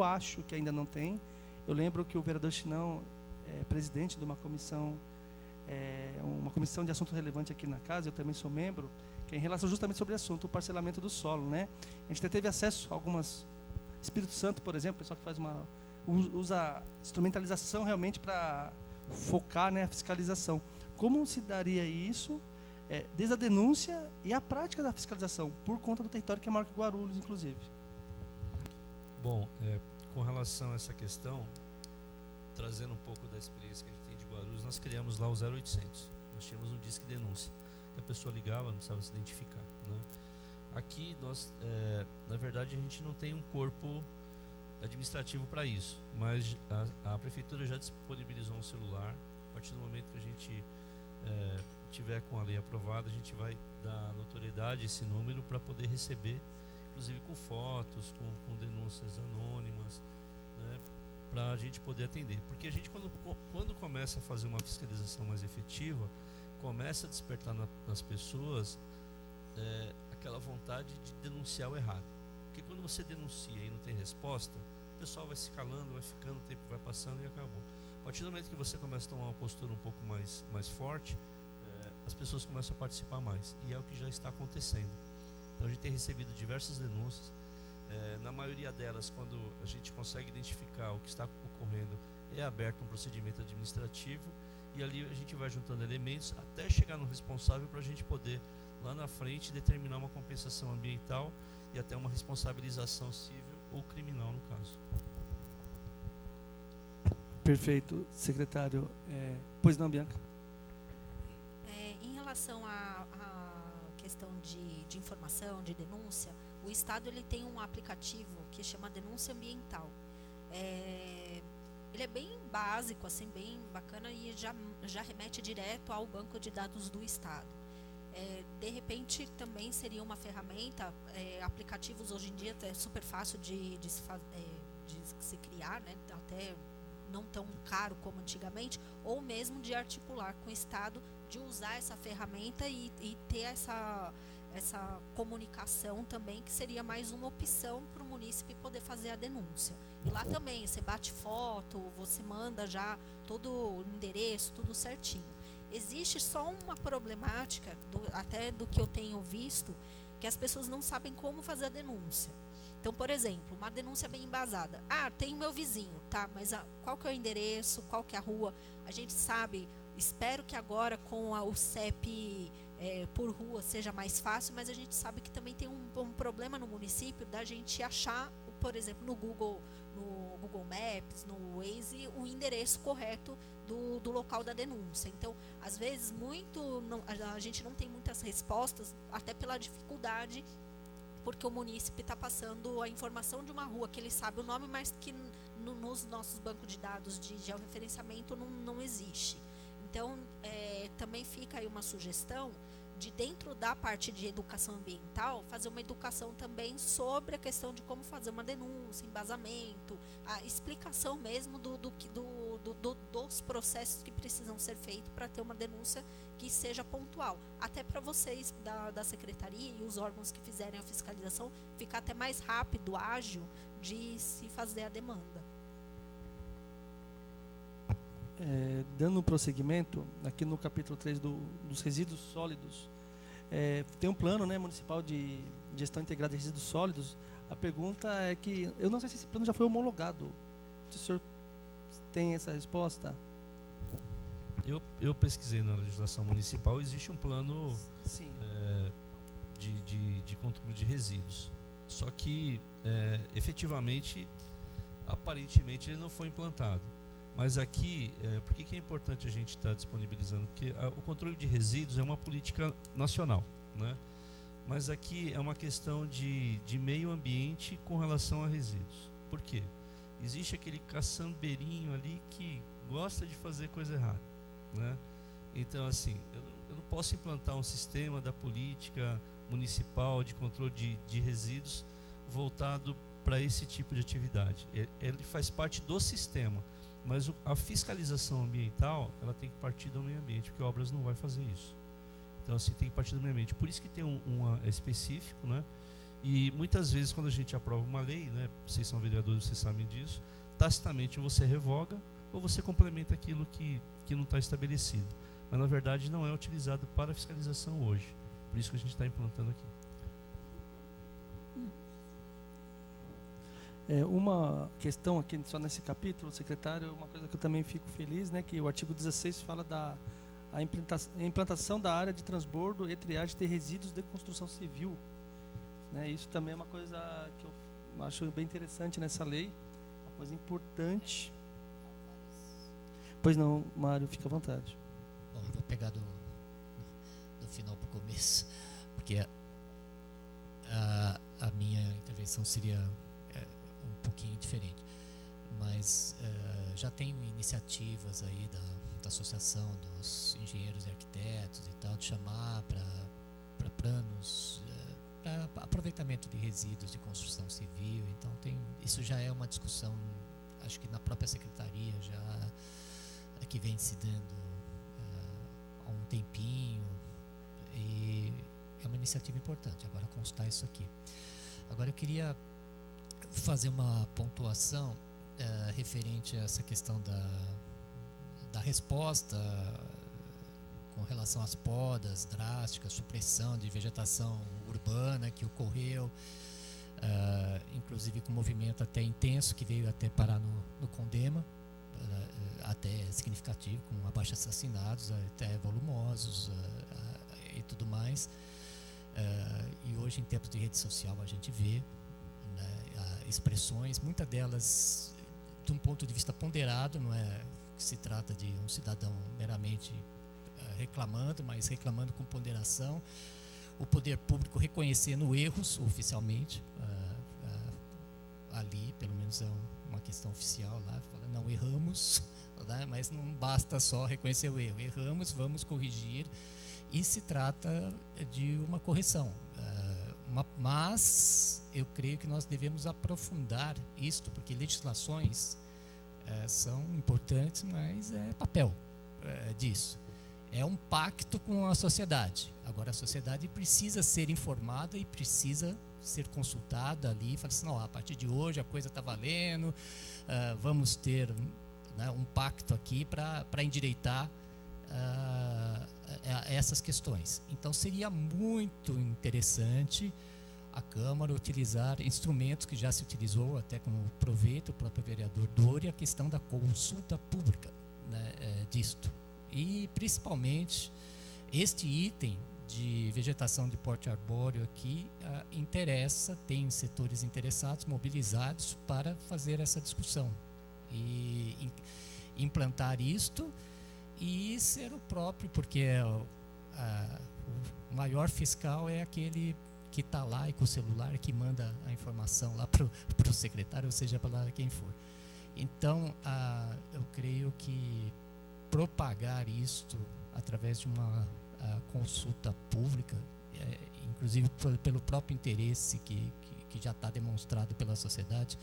acho que ainda não tem. Eu lembro que o vereador Chinão é presidente de uma comissão de assunto relevante aqui na casa, eu também sou membro, que é em relação justamente sobre o assunto, o parcelamento do solo, né? A gente até teve acesso a algumas, Espírito Santo, por exemplo, o pessoal que usa instrumentalização realmente para focar, né, a fiscalização. Como se daria isso, desde a denúncia e a prática da fiscalização, por conta do território que é maior que Guarulhos, inclusive? Bom, com relação a essa questão, trazendo um pouco da experiência que a gente tem de Guarulhos, nós criamos lá o 0800. Nós tínhamos um disque denúncia, que a pessoa ligava, não precisava se identificar, né? Aqui, nós, na verdade, a gente não tem um corpo administrativo para isso, mas a prefeitura já disponibilizou um celular. A partir do momento que a gente tiver com a lei aprovada, a gente vai dar notoriedade a esse número para poder receber, inclusive com fotos, com denúncias anônimas, né, para a gente poder atender. Porque a gente, quando começa a fazer uma fiscalização mais efetiva, começa a despertar nas pessoas aquela vontade de denunciar o errado. Porque quando você denuncia e não tem resposta, o pessoal vai se calando, vai ficando, o tempo vai passando e acabou. A partir do momento que você começa a tomar uma postura um pouco mais forte, as pessoas começam a participar mais. E é o que já está acontecendo. Então a gente tem recebido diversas denúncias. Na maioria delas, quando a gente consegue identificar o que está ocorrendo, é aberto um procedimento administrativo e ali a gente vai juntando elementos até chegar no responsável para a gente poder, lá na frente, determinar uma compensação ambiental e até uma responsabilização civil ou criminal, no caso. Perfeito, secretário. Pois não, Bianca? Em relação à questão de informação, de denúncia, o Estado ele tem um aplicativo que chama Denúncia Ambiental. Ele é bem básico, assim, bem bacana e já remete direto ao banco de dados do Estado. De repente, também seria uma ferramenta, aplicativos hoje em dia é super fácil de se criar, né, até não tão caro como antigamente, ou mesmo de articular com o Estado, de usar essa ferramenta e ter essa comunicação também, que seria mais uma opção para o munícipe poder fazer a denúncia. E lá também, você bate foto, você manda já todo o endereço, tudo certinho. Existe só uma problemática, até do que eu tenho visto, que as pessoas não sabem como fazer a denúncia. Então, por exemplo, uma denúncia bem embasada. Tem o meu vizinho, tá? Mas qual que é o endereço, qual que é a rua? A gente sabe, espero que agora com o CEP por rua seja mais fácil, mas a gente sabe que também tem um problema no município da gente achar, por exemplo, no Google Maps, no Waze, o endereço correto do local da denúncia. Então, às vezes, a gente não tem muitas respostas, até pela dificuldade, porque o munícipe está passando a informação de uma rua que ele sabe o nome, mas que nos nossos bancos de dados de georreferenciamento não existe. Então, também fica aí uma sugestão de, dentro da parte de educação ambiental, fazer uma educação também sobre a questão de como fazer uma denúncia, embasamento, a explicação mesmo dos processos que precisam ser feitos para ter uma denúncia que seja pontual. Até para vocês da secretaria e os órgãos que fizerem a fiscalização, ficar até mais rápido, ágil, de se fazer a demanda. Dando um prosseguimento, aqui no capítulo 3 dos resíduos sólidos, tem um plano, né, municipal de gestão integrada de resíduos sólidos. A pergunta é que, eu não sei se esse plano já foi homologado. Se o senhor tem essa resposta? Eu pesquisei na legislação municipal, existe um plano de controle de resíduos. Só que, efetivamente, aparentemente, ele não foi implantado. Mas aqui, por que é importante a gente estar disponibilizando? Porque o controle de resíduos é uma política nacional, né? Mas aqui é uma questão de meio ambiente com relação a resíduos. Por quê? Existe aquele caçambeirinho ali que gosta de fazer coisa errada, né? Então, assim, eu não posso implantar um sistema da política municipal de controle de resíduos voltado para esse tipo de atividade. Ele faz parte do sistema. Mas a fiscalização ambiental, ela tem que partir do meio ambiente, porque obras não vai fazer isso. Então, assim, tem que partir do meio ambiente. Por isso que tem um específico, né? E muitas vezes, quando a gente aprova uma lei, né, vocês são vereadores, vocês sabem disso, tacitamente você revoga ou você complementa aquilo que não está estabelecido. Mas, na verdade, não é utilizado para fiscalização hoje. Por isso que a gente está implantando aqui. Uma questão aqui, só nesse capítulo, secretário, uma coisa que eu também fico feliz, né, que o artigo 16 fala da implantação da área de transbordo e triagem de resíduos de construção civil. Né, isso também é uma coisa que eu acho bem interessante nessa lei, uma coisa importante. Pois não, Mário, fica à vontade. Bom, vou pegar do final para o começo, porque a minha intervenção seria um pouquinho diferente. Mas já tenho iniciativas aí da Associação dos Engenheiros e Arquitetos e tal, de chamar para planos, para aproveitamento de resíduos de construção civil. Então, isso já é uma discussão, acho que na própria secretaria já que vem se dando há um tempinho, e é uma iniciativa importante. Agora, constar isso aqui. Agora, eu queria fazer uma pontuação referente a essa questão da resposta com relação às podas drásticas, supressão de vegetação urbana que ocorreu, inclusive com movimento até intenso que veio até parar no Condema, até significativo, com abaixo assassinados, até volumosos e tudo mais. E hoje, em tempos de rede social, a gente vê, né, expressões, muitas delas de um ponto de vista ponderado, não é que se trata de um cidadão meramente reclamando, mas reclamando com ponderação, o poder público reconhecendo erros oficialmente, ali, pelo menos é uma questão oficial lá, fala, não erramos, né, mas não basta só reconhecer o erro, erramos, vamos corrigir, e se trata de uma correção. Mas eu creio que nós devemos aprofundar isto, porque legislações são importantes, mas é papel disso. É um pacto com a sociedade. Agora, a sociedade precisa ser informada e precisa ser consultada ali, falar assim, não, a partir de hoje a coisa está valendo, vamos ter, né, um pacto aqui para endireitar essas questões. Então, seria muito interessante a Câmara utilizar instrumentos que já se utilizou, até como aproveita o próprio vereador Doria, a questão da consulta pública, né, disto. E, principalmente, este item de vegetação de porte arbóreo aqui interessa, tem setores interessados, mobilizados para fazer essa discussão e implantar isto e ser o próprio, porque o maior fiscal é aquele que está lá e com o celular que manda a informação lá para o secretário, ou seja, para quem for. Então, eu creio que propagar isto através de uma consulta pública, inclusive pelo próprio interesse que já está demonstrado pela sociedade,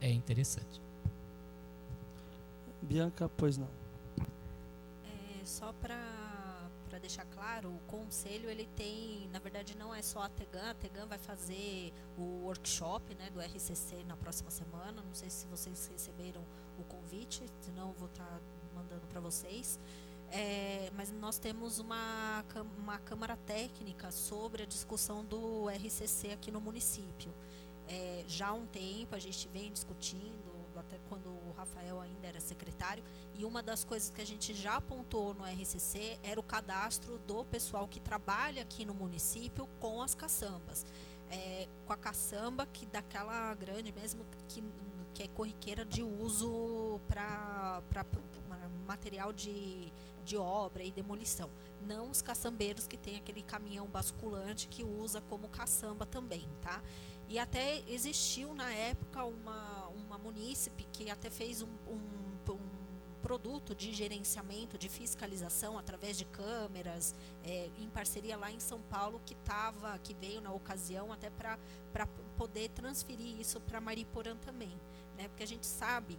é interessante. Bianca, pois não. Só para deixar claro, o conselho, ele tem, na verdade, não é só a TEGAM vai fazer o workshop, né, do RCC na próxima semana. Não sei se vocês receberam o convite, senão eu vou estar mandando para vocês. Mas nós temos uma câmara técnica sobre a discussão do RCC aqui no município. Já há um tempo a gente vem discutindo, até quando o Rafael ainda era secretário, e uma das coisas que a gente já apontou no RCC era o cadastro do pessoal que trabalha aqui no município com as caçambas. Com a caçamba que daquela grande mesmo, que é corriqueira de uso para material de obra e demolição. Não os caçambeiros que tem aquele caminhão basculante que usa como caçamba também, tá? E até existiu na época uma munícipe que até fez um produto de gerenciamento, de fiscalização através de câmeras, em parceria lá em São Paulo, que veio na ocasião até para poder transferir isso para Mariporã também, né? Porque a gente sabe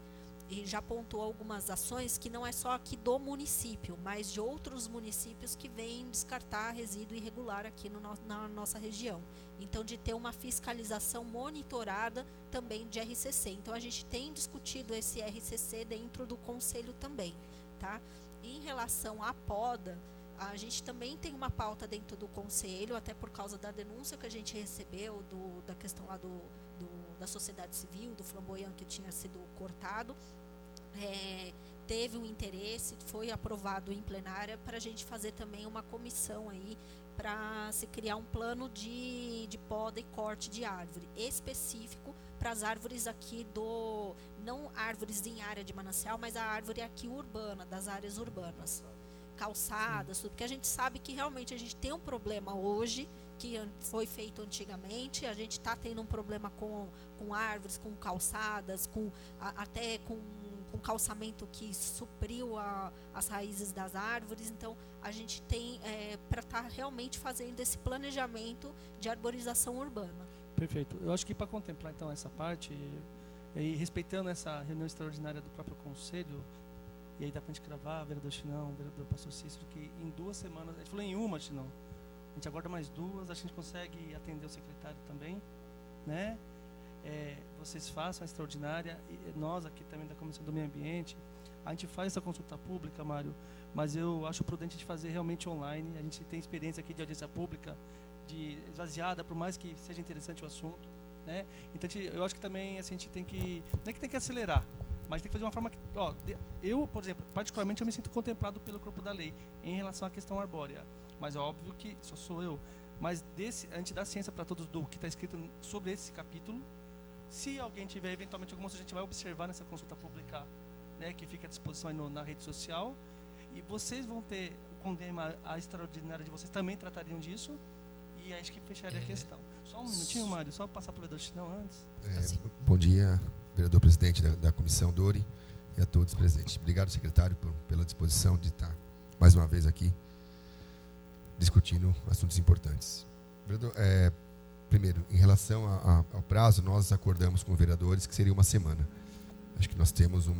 e já pontuou algumas ações que não é só aqui do município, mas de outros municípios que vêm descartar resíduo irregular aqui na nossa região. Então, de ter uma fiscalização monitorada também de RCC. Então, a gente tem discutido esse RCC dentro do conselho também, tá? Em relação à poda, a gente também tem uma pauta dentro do conselho, até por causa da denúncia que a gente recebeu da questão lá da sociedade civil, do flamboyant que tinha sido cortado. Teve um interesse, foi aprovado em plenária para a gente fazer também uma comissão aí para se criar um plano de poda e corte de árvore específico para as árvores aqui não árvores em área de manancial, mas a árvore aqui urbana, das áreas urbanas, calçadas, tudo, porque a gente sabe que realmente a gente tem um problema hoje, que foi feito antigamente, a gente está tendo um problema com árvores, com calçadas, até com calçamento que supriu as raízes das árvores. Então, a gente tem para estar realmente fazendo esse planejamento de arborização urbana. Perfeito. Eu acho que para contemplar, então, essa parte, e respeitando essa reunião extraordinária do próprio Conselho, e aí dá para a gente cravar, vereador Chinão, vereador pastor Cícero, que em 2 semanas, a gente falou em uma, Chinão, a gente aguarda mais 2, a gente consegue atender o secretário também, né? Vocês façam a extraordinária, e nós aqui também da Comissão do Meio Ambiente, a gente faz essa consulta pública, Mário, mas eu acho prudente de fazer realmente online. A gente tem experiência aqui de audiência pública, de esvaziada, por mais que seja interessante o assunto, né? Então, eu acho que também assim, a gente tem que, não é que tem que acelerar, mas tem que fazer de uma forma que, eu, por exemplo, particularmente eu me sinto contemplado pelo corpo da lei em relação à questão arbórea, mas é óbvio que só sou eu, mas a gente dá ciência para todos do que está escrito sobre esse capítulo. Se alguém tiver eventualmente alguma coisa, a gente vai observar nessa consulta pública, né, que fica à disposição aí na rede social, e vocês vão ter o condema a extraordinária de vocês, também tratariam disso, e acho que fecharia a questão. Só um minutinho, Mário, só passar para o vereador Chinão antes. Bom dia, vereador presidente da comissão Dori e a todos presentes. Obrigado, secretário, pela disposição de estar mais uma vez aqui discutindo assuntos importantes. Vereador, primeiro, em relação ao prazo, nós acordamos com os vereadores que seria 1 semana. Acho que nós temos um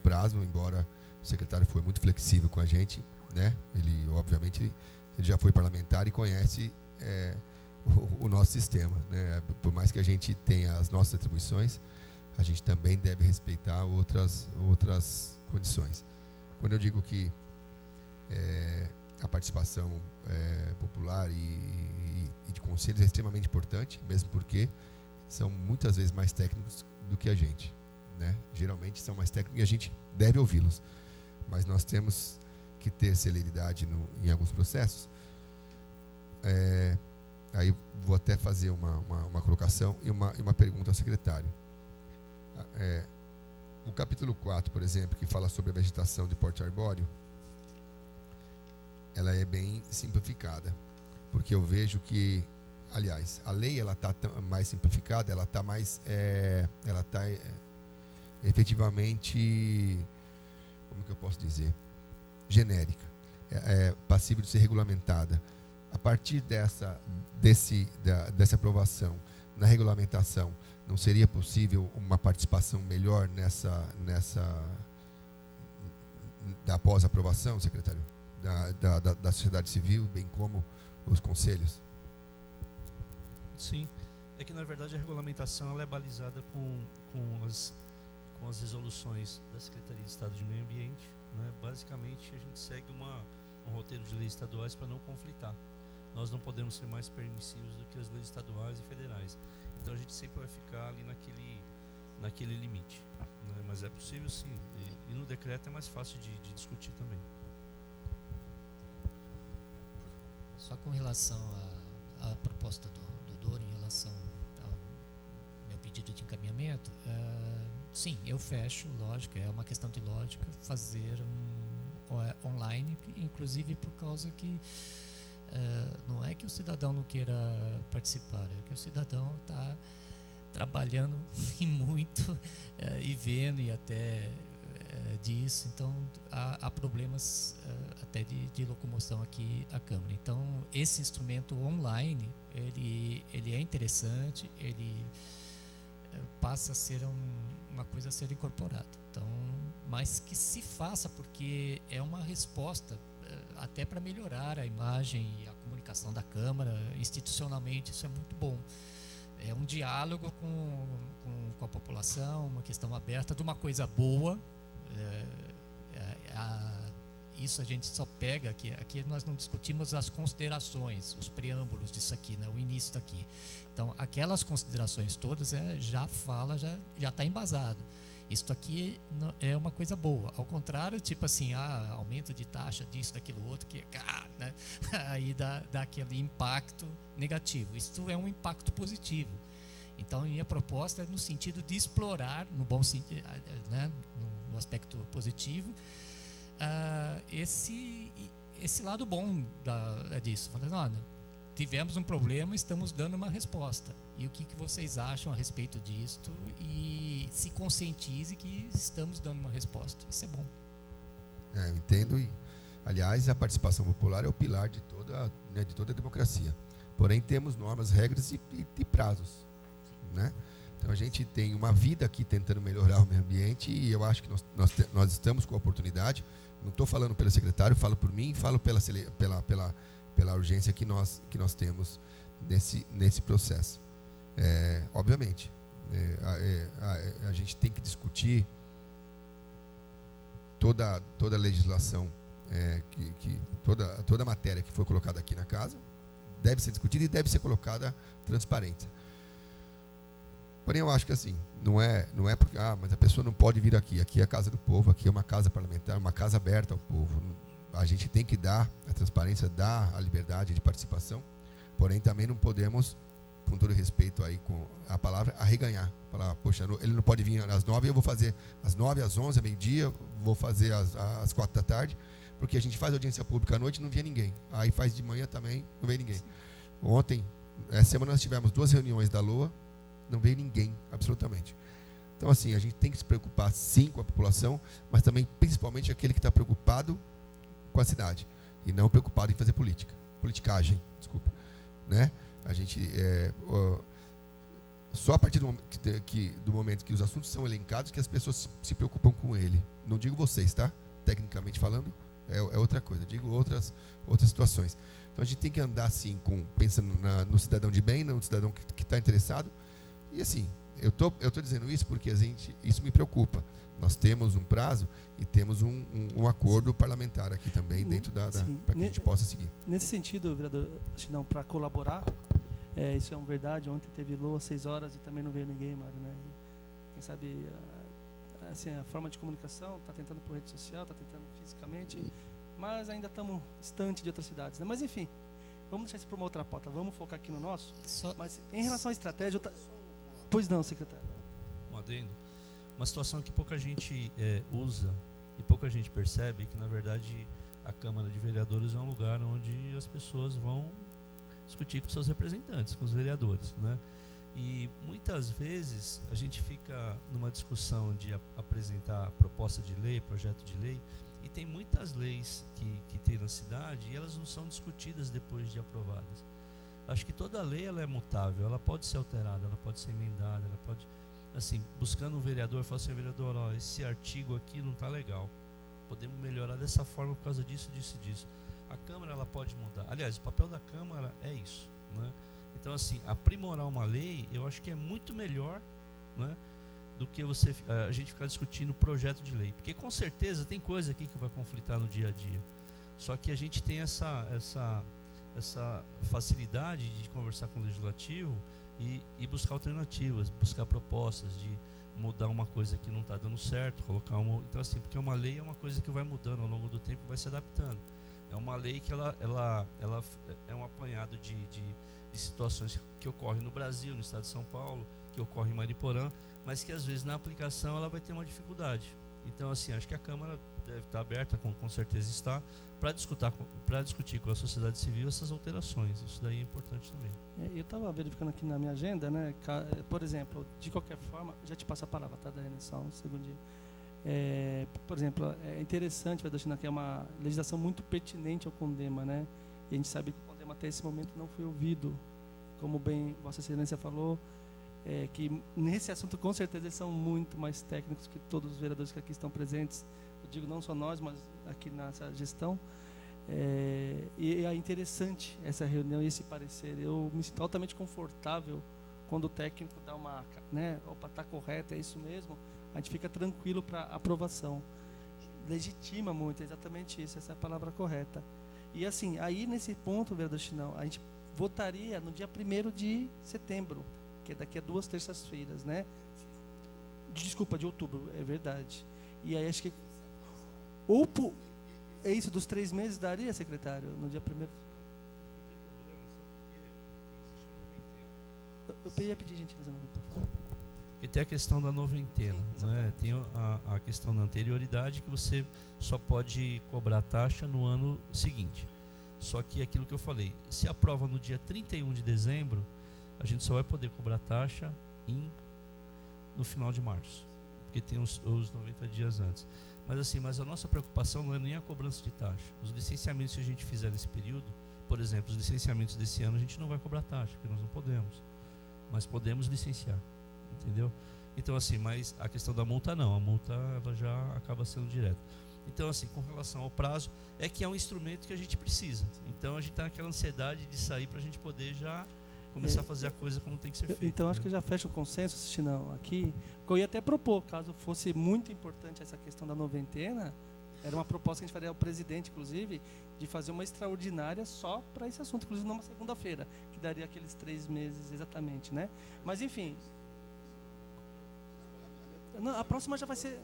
prazo, embora o secretário foi muito flexível com a gente, né? Ele, obviamente, ele já foi parlamentar e conhece o nosso sistema, né? Por mais que a gente tenha as nossas atribuições, a gente também deve respeitar outras condições. Quando eu digo que a participação popular e de conselhos é extremamente importante, mesmo porque são muitas vezes mais técnicos do que a gente, né? Geralmente são mais técnicos e a gente deve ouvi-los, mas nós temos que ter celeridade em alguns processos. Aí vou até fazer uma colocação e uma pergunta ao secretário. O capítulo 4, por exemplo, que fala sobre a vegetação de porte arbóreo, ela é bem simplificada, porque eu vejo que, aliás, a lei ela está mais simplificada, ela está mais, ela está efetivamente, como que eu posso dizer, genérica, passível de ser regulamentada. A partir dessa aprovação na regulamentação, não seria possível uma participação melhor após a aprovação, secretário? Da sociedade civil, bem como os conselhos? Sim, é que na verdade a regulamentação ela é balizada com as resoluções da Secretaria de Estado de Meio Ambiente, né? Basicamente a gente segue um roteiro de leis estaduais para não conflitar. Nós não podemos ser mais permissivos do que as leis estaduais e federais, então a gente sempre vai ficar ali naquele limite, né? Mas é possível sim, e no decreto é mais fácil de discutir também. Só com relação à proposta do Dori em relação ao meu pedido de encaminhamento, sim, eu fecho, lógico, é uma questão de lógica fazer online, inclusive por causa que não é que o cidadão não queira participar, é que o cidadão está trabalhando e muito e vendo e até disso, então há problemas até de locomoção aqui à Câmara. Então esse instrumento online ele é interessante, ele passa a ser uma coisa a ser incorporada. Então, mas que se faça, porque é uma resposta até para melhorar a imagem e a comunicação da Câmara institucionalmente. Isso é muito bom. É um diálogo com a população, uma questão aberta de uma coisa boa. Isso a gente só pega aqui nós não discutimos as considerações, os preâmbulos disso aqui, né, o início daqui. Então, aquelas considerações todas já está embasado. Isso aqui é uma coisa boa. Ao contrário, tipo assim, aumento de taxa disso, daquilo outro, né, aí dá aquele impacto negativo. Isso é um impacto positivo. Então, minha proposta é no sentido de explorar, no bom sentido, né, no aspecto positivo, esse lado bom disso. Falando, olha, tivemos um problema, estamos dando uma resposta. E o que vocês acham a respeito disto? E se conscientize que estamos dando uma resposta. Isso é bom. Eu entendo. E, aliás, a participação popular é o pilar de toda a democracia. Porém, temos normas, regras e prazos, né? Então, a gente tem uma vida aqui tentando melhorar o meio ambiente e eu acho que nós estamos com a oportunidade. Não estou falando pelo secretário, falo por mim, falo pela urgência que nós temos nesse processo. Obviamente, a gente tem que discutir toda a legislação, toda a matéria que foi colocada aqui na casa, deve ser discutida e deve ser colocada transparência. Porém, eu acho que assim, não é porque, mas a pessoa não pode vir aqui é a casa do povo, aqui é uma casa parlamentar, uma casa aberta ao povo. A gente tem que dar a transparência, dar a liberdade de participação, porém também não podemos, com todo respeito aí com a palavra, arreganhar. Falar, poxa, ele não pode vir às 9, eu vou fazer às 9, às 11, meio-dia, vou fazer às 4 da tarde, porque a gente faz audiência pública à noite e não via ninguém. Aí faz de manhã também, não veio ninguém. Ontem, essa semana nós tivemos 2 reuniões da LOA, não veio ninguém, absolutamente. Então, assim, a gente tem que se preocupar, sim, com a população, mas também, principalmente, aquele que está preocupado com a cidade e não preocupado em fazer politicagem, desculpa, né? A gente só a partir do momento que os assuntos são elencados que as pessoas se preocupam com ele. Não digo vocês, tá? Tecnicamente falando, é outra coisa. Digo outras situações. Então, a gente tem que andar assim, pensando no cidadão de bem, no cidadão que está interessado. E assim, eu tô dizendo isso porque isso me preocupa. Nós temos um prazo e temos um acordo parlamentar aqui também dentro para que a gente possa seguir. Nesse sentido, vereador, para colaborar, isso é uma verdade. Ontem teve LOA às 6 horas e também não veio ninguém, Mário, né? Quem sabe, assim, a forma de comunicação está tentando por rede social, está tentando fisicamente, mas ainda estamos distante de outras cidades, né? Mas enfim, vamos deixar isso para uma outra pauta. Vamos focar aqui no nosso. Mas em relação à estratégia, pois não, secretário. Um adendo. Uma situação que pouca gente usa e pouca gente percebe que, na verdade, a Câmara de Vereadores é um lugar onde as pessoas vão discutir com seus representantes, com os vereadores, né? E muitas vezes a gente fica numa discussão de apresentar proposta de lei, projeto de lei, e tem muitas leis que tem na cidade e elas não são discutidas depois de aprovadas. Acho que toda lei ela é mutável, ela pode ser alterada, ela pode ser emendada, ela pode, assim, buscando um vereador, falar assim, vereador, ó, esse artigo aqui não está legal, podemos melhorar dessa forma por causa disso, disso e disso. A Câmara ela pode mudar. Aliás, o papel da Câmara é isso, né? Então, assim, aprimorar uma lei, eu acho que é muito melhor, né, do que a gente ficar discutindo projeto de lei. Porque, com certeza, tem coisa aqui que vai conflitar no dia a dia. Só que a gente tem essa facilidade de conversar com o Legislativo e buscar alternativas, buscar propostas de mudar uma coisa que não está dando certo, colocar uma... Então, assim, porque uma lei é uma coisa que vai mudando ao longo do tempo, vai se adaptando. É uma lei que ela é um apanhado de situações que ocorrem no Brasil, no estado de São Paulo, que ocorrem em Mariporã, mas que às vezes na aplicação ela vai ter uma dificuldade. Então, assim, acho que a Câmara deve estar aberta, com certeza está, para discutir com a sociedade civil essas alterações. Isso daí é importante também. Eu estava verificando aqui na minha agenda, né? Por exemplo, de qualquer forma, já te passo a palavra, tá, Daiane, só um segundinho. Por exemplo, é interessante, vai deixando aqui, é uma legislação muito pertinente ao CONDEMA, né? E a gente sabe que o CONDEMA até esse momento não foi ouvido, como bem Vossa Excelência falou. que nesse assunto com certeza eles são muito mais técnicos que todos os vereadores que aqui estão presentes. Eu digo não só nós, mas aqui nessa gestão. E é interessante essa reunião e esse parecer. Eu me sinto altamente confortável quando o técnico dá uma, né, opa, está correto, é isso mesmo, a gente fica tranquilo para aprovação. Legitima muito, é exatamente isso, essa é a palavra correta. E assim, aí nesse ponto, vereador Chinão, a gente votaria no dia 1º de setembro, que é daqui a 2 terças-feiras, né? Desculpa, de outubro, é verdade. E aí acho que é isso, dos 3 meses daria, secretário, no dia 1º? Eu ia pedir gentileza, por favor. E tem a questão da noventena, né? Tem a questão da anterioridade, que você só pode cobrar taxa no ano seguinte. Só que aquilo que eu falei, se aprova no dia 31 de dezembro, a gente só vai poder cobrar taxa no final de março, porque tem os 90 dias antes. Mas a nossa preocupação não é nem a cobrança de taxa. Os licenciamentos que a gente fizer nesse período, por exemplo, os licenciamentos desse ano, a gente não vai cobrar taxa, porque nós não podemos. Mas podemos licenciar, entendeu? Então, assim, mas a questão da multa não, a multa ela já acaba sendo direta. Então, assim, com relação ao prazo, é que é um instrumento que a gente precisa. Então, a gente está naquela ansiedade de sair para a gente poder já começar a fazer a coisa como tem que ser feita. Então, acho que já fecha o consenso, Chinão, aqui. Eu ia até propor, caso fosse muito importante essa questão da noventena, era uma proposta que a gente faria ao presidente, inclusive, de fazer uma extraordinária só para esse assunto, inclusive numa segunda-feira, que daria aqueles 3 meses exatamente, né? Mas, enfim... Não, a próxima já vai ser...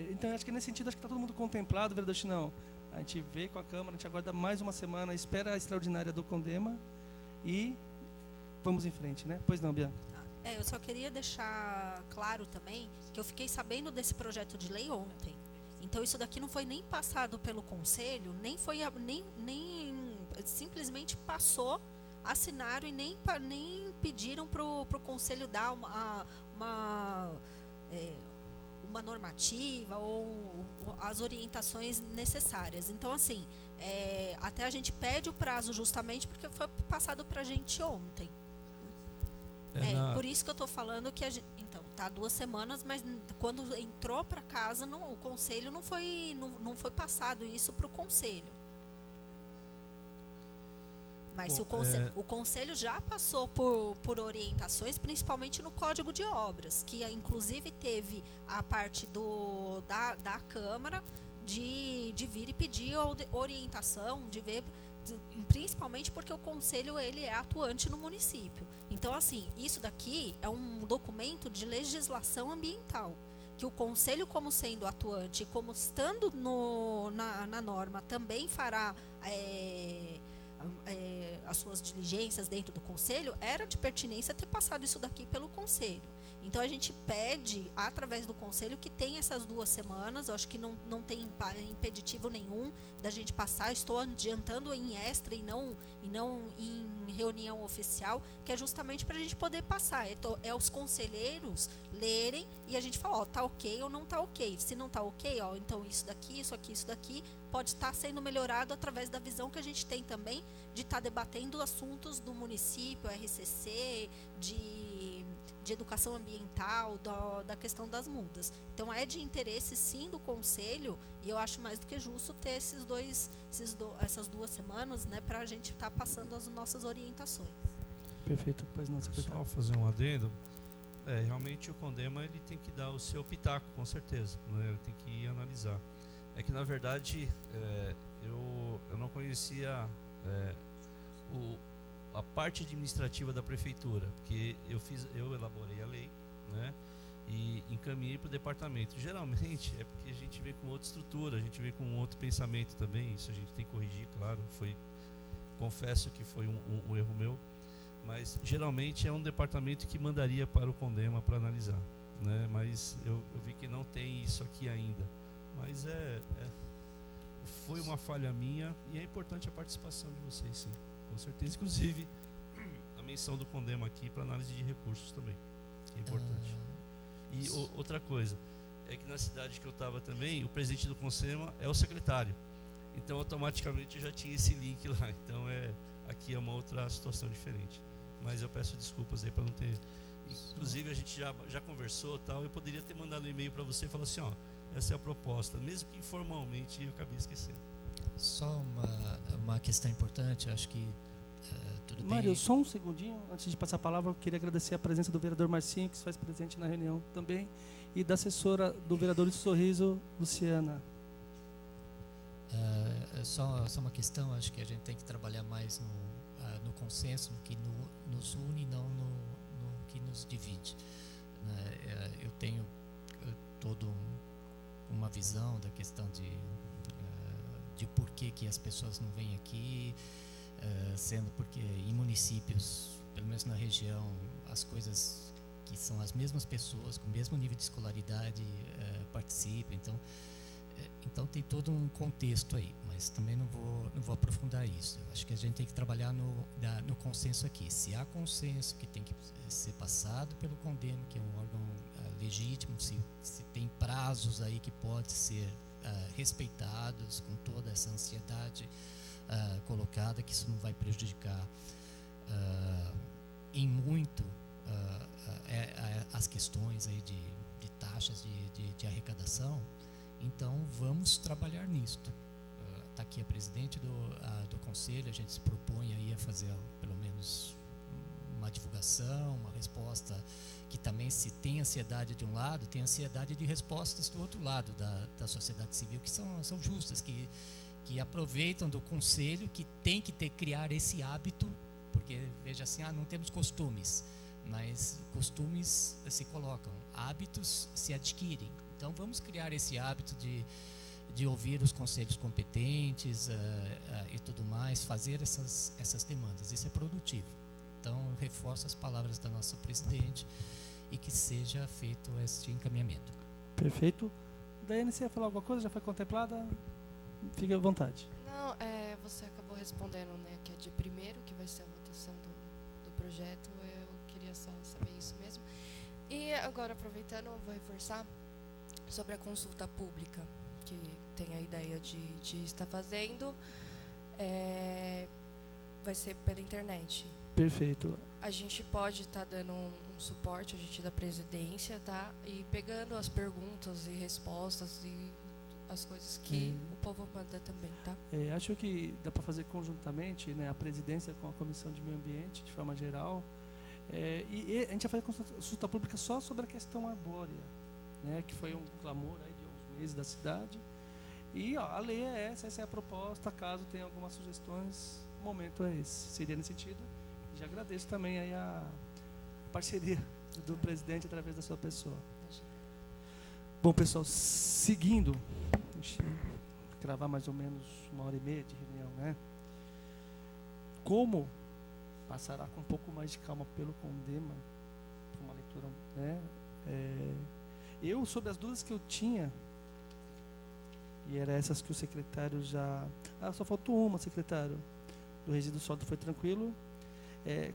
Então, acho que nesse sentido, acho que está todo mundo contemplado, vereador Chinão. A gente vê com a Câmara, a gente aguarda mais uma semana, espera a extraordinária do Condema e vamos em frente, né? Pois não, Bianca? Eu só queria deixar claro também que eu fiquei sabendo desse projeto de lei ontem. Então, isso daqui não foi nem passado pelo Conselho, nem foi nem simplesmente passou, assinaram e nem pediram para o Conselho dar uma normativa ou as orientações necessárias. Então, assim, até a gente pede o prazo justamente porque foi passado para a gente ontem. Por isso que eu estou falando que a gente, então, tá 2 semanas, mas quando entrou para casa, o Conselho não foi passado isso para o Conselho. Mas o Conselho já passou por orientações, principalmente no Código de Obras, que inclusive teve a parte da Câmara de vir e pedir orientação, de ver, principalmente porque o Conselho ele é atuante no município. Então, assim, isso daqui é um documento de legislação ambiental, que o Conselho, como sendo atuante, como estando na norma, também fará... as suas diligências dentro do Conselho, era de pertinência ter passado isso daqui pelo Conselho. Então, a gente pede, através do Conselho, que tenha essas 2 semanas. Eu acho que não tem impeditivo nenhum da gente passar. Estou adiantando em extra e não em reunião oficial, que é justamente para a gente poder passar. Os conselheiros lerem e a gente falar, ó, tá ok ou não tá ok. Se não tá ok, ó, então isso daqui, isso daqui, pode estar sendo melhorado através da visão que a gente tem também de estar debatendo assuntos do município, RCC, de educação ambiental, da questão das mudas. Então, é de interesse, sim, do Conselho, e eu acho mais do que justo ter essas 2 semanas, né, para a gente estar passando as nossas orientações. Perfeito, pois não, secretário. Só fazer um adendo. Realmente o Condema ele tem que dar o seu pitaco, com certeza, né? Ele tem que analisar. É que, na verdade, eu não conhecia a parte administrativa da prefeitura, porque eu elaborei a lei, né, e encaminhei para o departamento. Geralmente é porque a gente vem com outra estrutura, a gente vem com outro pensamento também. Isso a gente tem que corrigir, claro. Confesso que foi um erro meu, mas geralmente é um departamento que mandaria para o Condema para analisar, né? Mas eu vi que não tem isso aqui ainda. Mas foi uma falha minha e é importante a participação de vocês, sim. Com certeza, inclusive a menção do Condema aqui para análise de recursos também, que é importante. E outra coisa, é que na cidade que eu estava também, o presidente do Consema é o secretário. Então, automaticamente, eu já tinha esse link lá. Então, aqui é uma outra situação diferente. Mas eu peço desculpas aí para não ter... Inclusive, a gente já conversou tal. Eu poderia ter mandado um e-mail para você e falar assim, ó, essa é a proposta. Mesmo que informalmente eu acabei esquecendo. Só uma questão importante, acho que tudo Mário, bem. só um segundinho, antes de passar a palavra, eu queria agradecer a presença do vereador Marcinho, que se faz presente na reunião também, e da assessora do vereador de Sorriso, Luciana. Só uma questão, acho que a gente tem que trabalhar mais no consenso, no que nos une, não no que nos divide. Eu tenho toda uma visão da questão de por que as pessoas não vêm aqui, sendo porque em municípios, pelo menos na região, as coisas que são as mesmas pessoas, com o mesmo nível de escolaridade, participam. Então tem todo um contexto aí, mas também não vou aprofundar isso. Eu acho que a gente tem que trabalhar no consenso aqui. Se há consenso que tem que ser passado pelo CONDEMA, que é um órgão legítimo, se tem prazos aí que podem ser respeitados com toda essa ansiedade colocada, que isso não vai prejudicar em muito as questões aí de taxas de arrecadação. Então, vamos trabalhar nisto. Está aqui a presidente do conselho, a gente se propõe aí a fazer pelo menos uma divulgação, uma resposta que também, se tem ansiedade de um lado, tem ansiedade de respostas do outro lado da sociedade civil, que são justas, que aproveitam do conselho, que tem que criar esse hábito, porque, veja assim, não temos costumes, mas costumes se colocam, hábitos se adquirem. Então, vamos criar esse hábito de ouvir os conselhos competentes e tudo mais, fazer essas demandas. Isso é produtivo. Então, reforço as palavras da nossa presidente e que seja feito este encaminhamento. Perfeito. Daiane, você ia falar alguma coisa? Já foi contemplada? Fique à vontade. Não, você acabou respondendo, né, que é de primeiro que vai ser a votação do projeto. Eu queria só saber isso mesmo. E agora, aproveitando, eu vou reforçar sobre a consulta pública, que tem a ideia de estar fazendo, vai ser pela internet. Perfeito. A gente pode estar dando um suporte, a gente da presidência, tá? E pegando as perguntas e respostas e as coisas que o povo manda também, tá? Acho que dá para fazer conjuntamente, né, a presidência com a Comissão de Meio Ambiente, de forma geral, e a gente vai fazer consulta pública só sobre a questão arbórea, né, que foi um clamor aí de uns meses da cidade. E a lei é essa é a proposta. Caso tenha algumas sugestões, o momento é esse. Seria nesse sentido. Já agradeço também aí a parceria do presidente através da sua pessoa. Bom, pessoal, seguindo, deixa eu gravar mais ou menos 1h30 de reunião, né? Como passará com um pouco mais de calma pelo CONDEMA, uma leitura, né? Eu, sobre as dúvidas que eu tinha, e eram essas que o secretário já... só faltou uma, secretário. Do resíduo sólido foi tranquilo.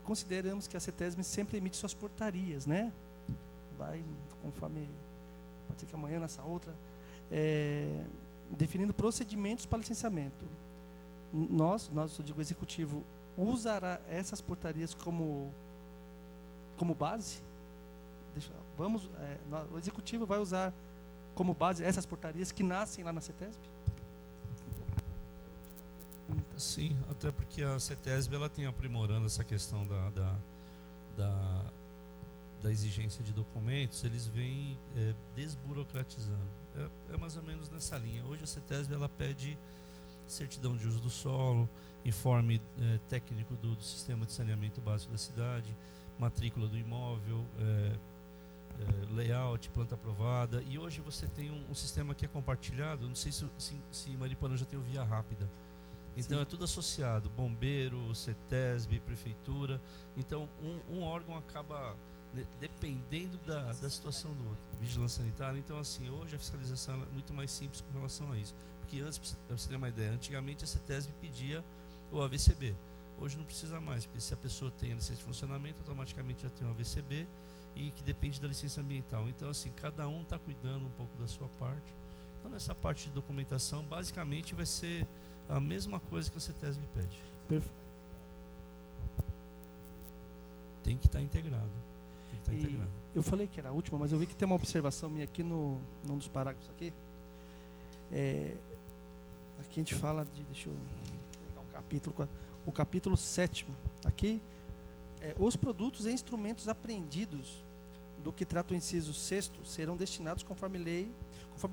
Consideramos que a CETESB sempre emite suas portarias, né? Vai conforme... Pode ser que amanhã, nessa outra... definindo procedimentos para licenciamento. Eu digo, o executivo usará essas portarias como base? O executivo vai usar como base essas portarias que nascem lá na CETESB? Sim, até porque a CETESB ela tem aprimorando essa questão da exigência de documentos, eles vêm desburocratizando. É mais ou menos nessa linha. Hoje a CETESB ela pede certidão de uso do solo, informe técnico do sistema de saneamento básico da cidade, matrícula do imóvel, layout, planta aprovada. E hoje você tem um sistema que é compartilhado. Não sei se Mariporã já tem o Via Rápida. Então sim, é tudo associado, bombeiro, CETESB, prefeitura. Então um órgão acaba dependendo da situação do outro, vigilância sanitária. Então assim, hoje a fiscalização é muito mais simples com relação a isso. Porque antes, para você ter uma ideia, antigamente a CETESB pedia o AVCB. Hoje não precisa mais, porque se a pessoa tem a licença de funcionamento, automaticamente já tem o AVCB e que depende da licença ambiental. Então, assim, cada um está cuidando um pouco da sua parte. Então, nessa parte de documentação, basicamente vai ser a mesma coisa que a CETESB pede. Perfeito. Tem que estar integrado. Tem que estar integrado. Eu falei que era a última, mas eu vi que tem uma observação minha aqui num dos parágrafos aqui. Aqui a gente fala de, deixa eu pegar o capítulo 7º. Aqui, os produtos e instrumentos apreendidos do que trata o inciso 6º serão destinados conforme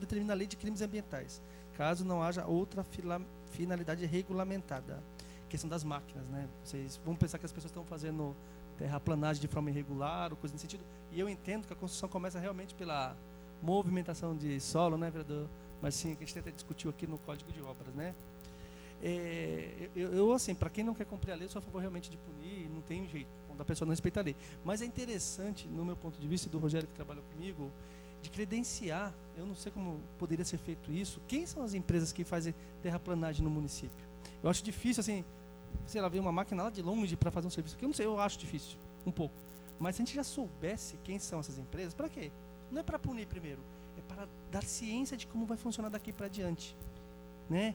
determina a lei de crimes ambientais, caso não haja outra finalidade regulamentada. Questão das máquinas, né? Vocês vão pensar que as pessoas estão fazendo terraplanagem de forma irregular ou coisa nesse sentido, e eu entendo que a construção começa realmente pela movimentação de solo, né, vereador? Mas sim, que a gente até discutiu aqui no Código de Obras, né? Eu assim, para quem não quer cumprir a lei, eu sou a favor realmente de punir, não tem jeito, quando a pessoa não respeita a lei. Mas é interessante, no meu ponto de vista, e do Rogério que trabalhou comigo, de credenciar, eu não sei como poderia ser feito isso, quem são as empresas que fazem terraplanagem no município? Eu acho difícil, assim, sei lá, ver uma máquina lá de longe para fazer um serviço, que eu não sei, eu acho difícil, um pouco. Mas se a gente já soubesse quem são essas empresas, para quê? Não é para punir primeiro, é para dar ciência de como vai funcionar daqui para diante, né?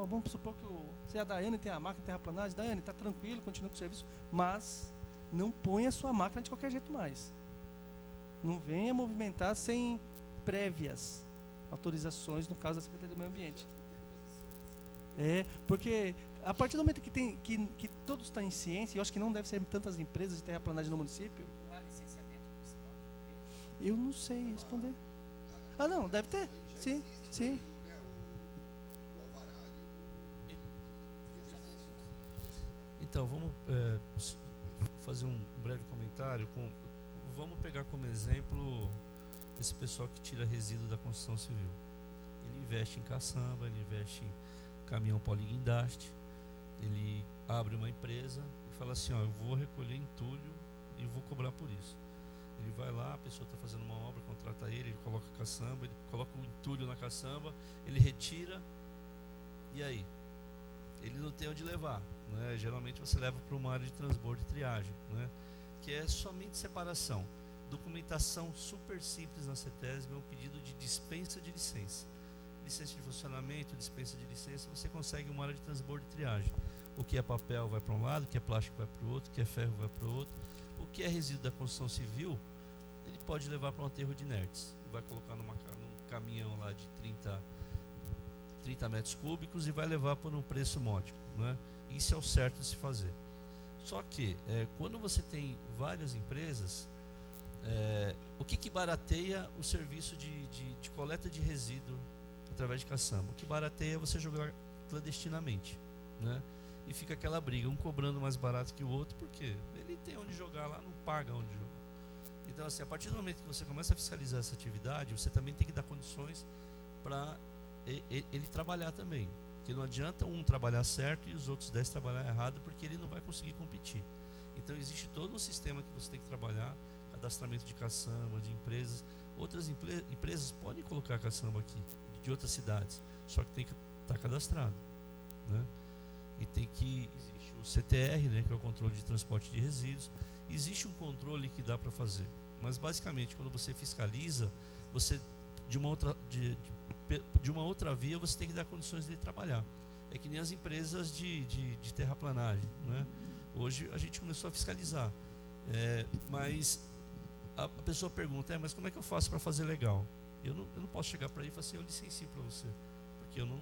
Vamos supor que se a Daiane tem a máquina de terraplanagem, Daiane, está tranquilo, continua com o serviço, mas não ponha a sua máquina de qualquer jeito mais. Não venha movimentar sem prévias autorizações, no caso da Secretaria do Meio Ambiente. Porque a partir do momento que todos estão em ciência, eu acho que não deve ser tantas empresas de terraplanagem no município. Não há licenciamento municipal? Eu não sei responder. Ah, não, deve ter. Sim, sim. Então, vamos fazer um breve comentário. Vamos pegar como exemplo esse pessoal que tira resíduo da construção civil. Ele investe em caçamba, ele investe em caminhão poliguindaste, ele abre uma empresa e fala assim, eu vou recolher entulho e vou cobrar por isso. Ele vai lá, a pessoa está fazendo uma obra, contrata ele coloca a caçamba, ele coloca o entulho na caçamba, ele retira, e aí? Ele não tem onde levar, né? Geralmente você leva para uma área de transbordo e triagem, né? Que é somente separação. Documentação super simples na CETESB é um pedido de dispensa de licença. Licença de funcionamento, dispensa de licença, você consegue uma área de transbordo e triagem. O que é papel vai para um lado, o que é plástico vai para o outro, o que é ferro vai para o outro. O que é resíduo da construção civil, ele pode levar para um aterro de inertes. Vai colocar num caminhão lá de 30 metros cúbicos e vai levar por um preço módico, né? Isso é o certo de se fazer. Só que, quando você tem várias empresas, o que barateia o serviço de coleta de resíduo através de caçamba? O que barateia é você jogar clandestinamente, né? E fica aquela briga, um cobrando mais barato que o outro, porque ele tem onde jogar lá, não paga onde jogar. Então, assim, a partir do momento que você começa a fiscalizar essa atividade, você também tem que dar condições para ele trabalhar também. Porque não adianta um trabalhar certo e os outros 10 trabalhar errado, porque ele não vai conseguir competir. Então existe todo um sistema que você tem que trabalhar, cadastramento de caçamba, de empresas. Outras empresas podem colocar caçamba aqui, de outras cidades, só que tem que estar cadastrado, né? E existe o CTR, né, que é o controle de transporte de resíduos. Existe um controle que dá para fazer, mas basicamente quando você fiscaliza, você de uma outra via você tem que dar condições de trabalhar. É que nem as empresas de terraplanagem, né? Hoje a gente começou a fiscalizar, mas a pessoa pergunta, mas como é que eu faço para fazer legal? Eu não posso chegar para ele e falar assim, eu licencio para você, porque eu não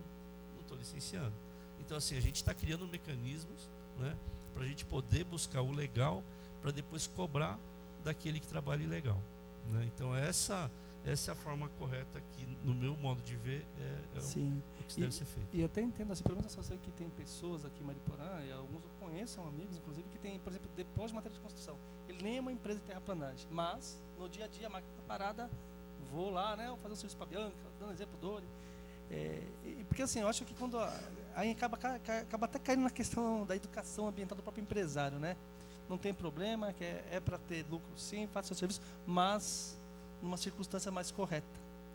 estou licenciando. Então, assim, a gente está criando mecanismos, né, para a gente poder buscar o legal para depois cobrar daquele que trabalha ilegal, né? Então, essa é a forma correta que, no meu modo de ver, o que deve ser feito. E eu até entendo, assim, pelo menos eu sei que tem pessoas aqui em Mariporã, e alguns eu conheço, são amigos, inclusive, que tem, por exemplo, depósito de matéria de construção. Ele nem é uma empresa de terraplanagem, mas, no dia a dia, a máquina está parada, vou lá, né, vou fazer um serviço para a Bianca, dando exemplo do Dori. Porque, assim, eu acho que quando aí acaba até caindo na questão da educação ambiental do próprio empresário, né? Não tem problema, que é para ter lucro sim, faça seu serviço, mas numa circunstância mais correta,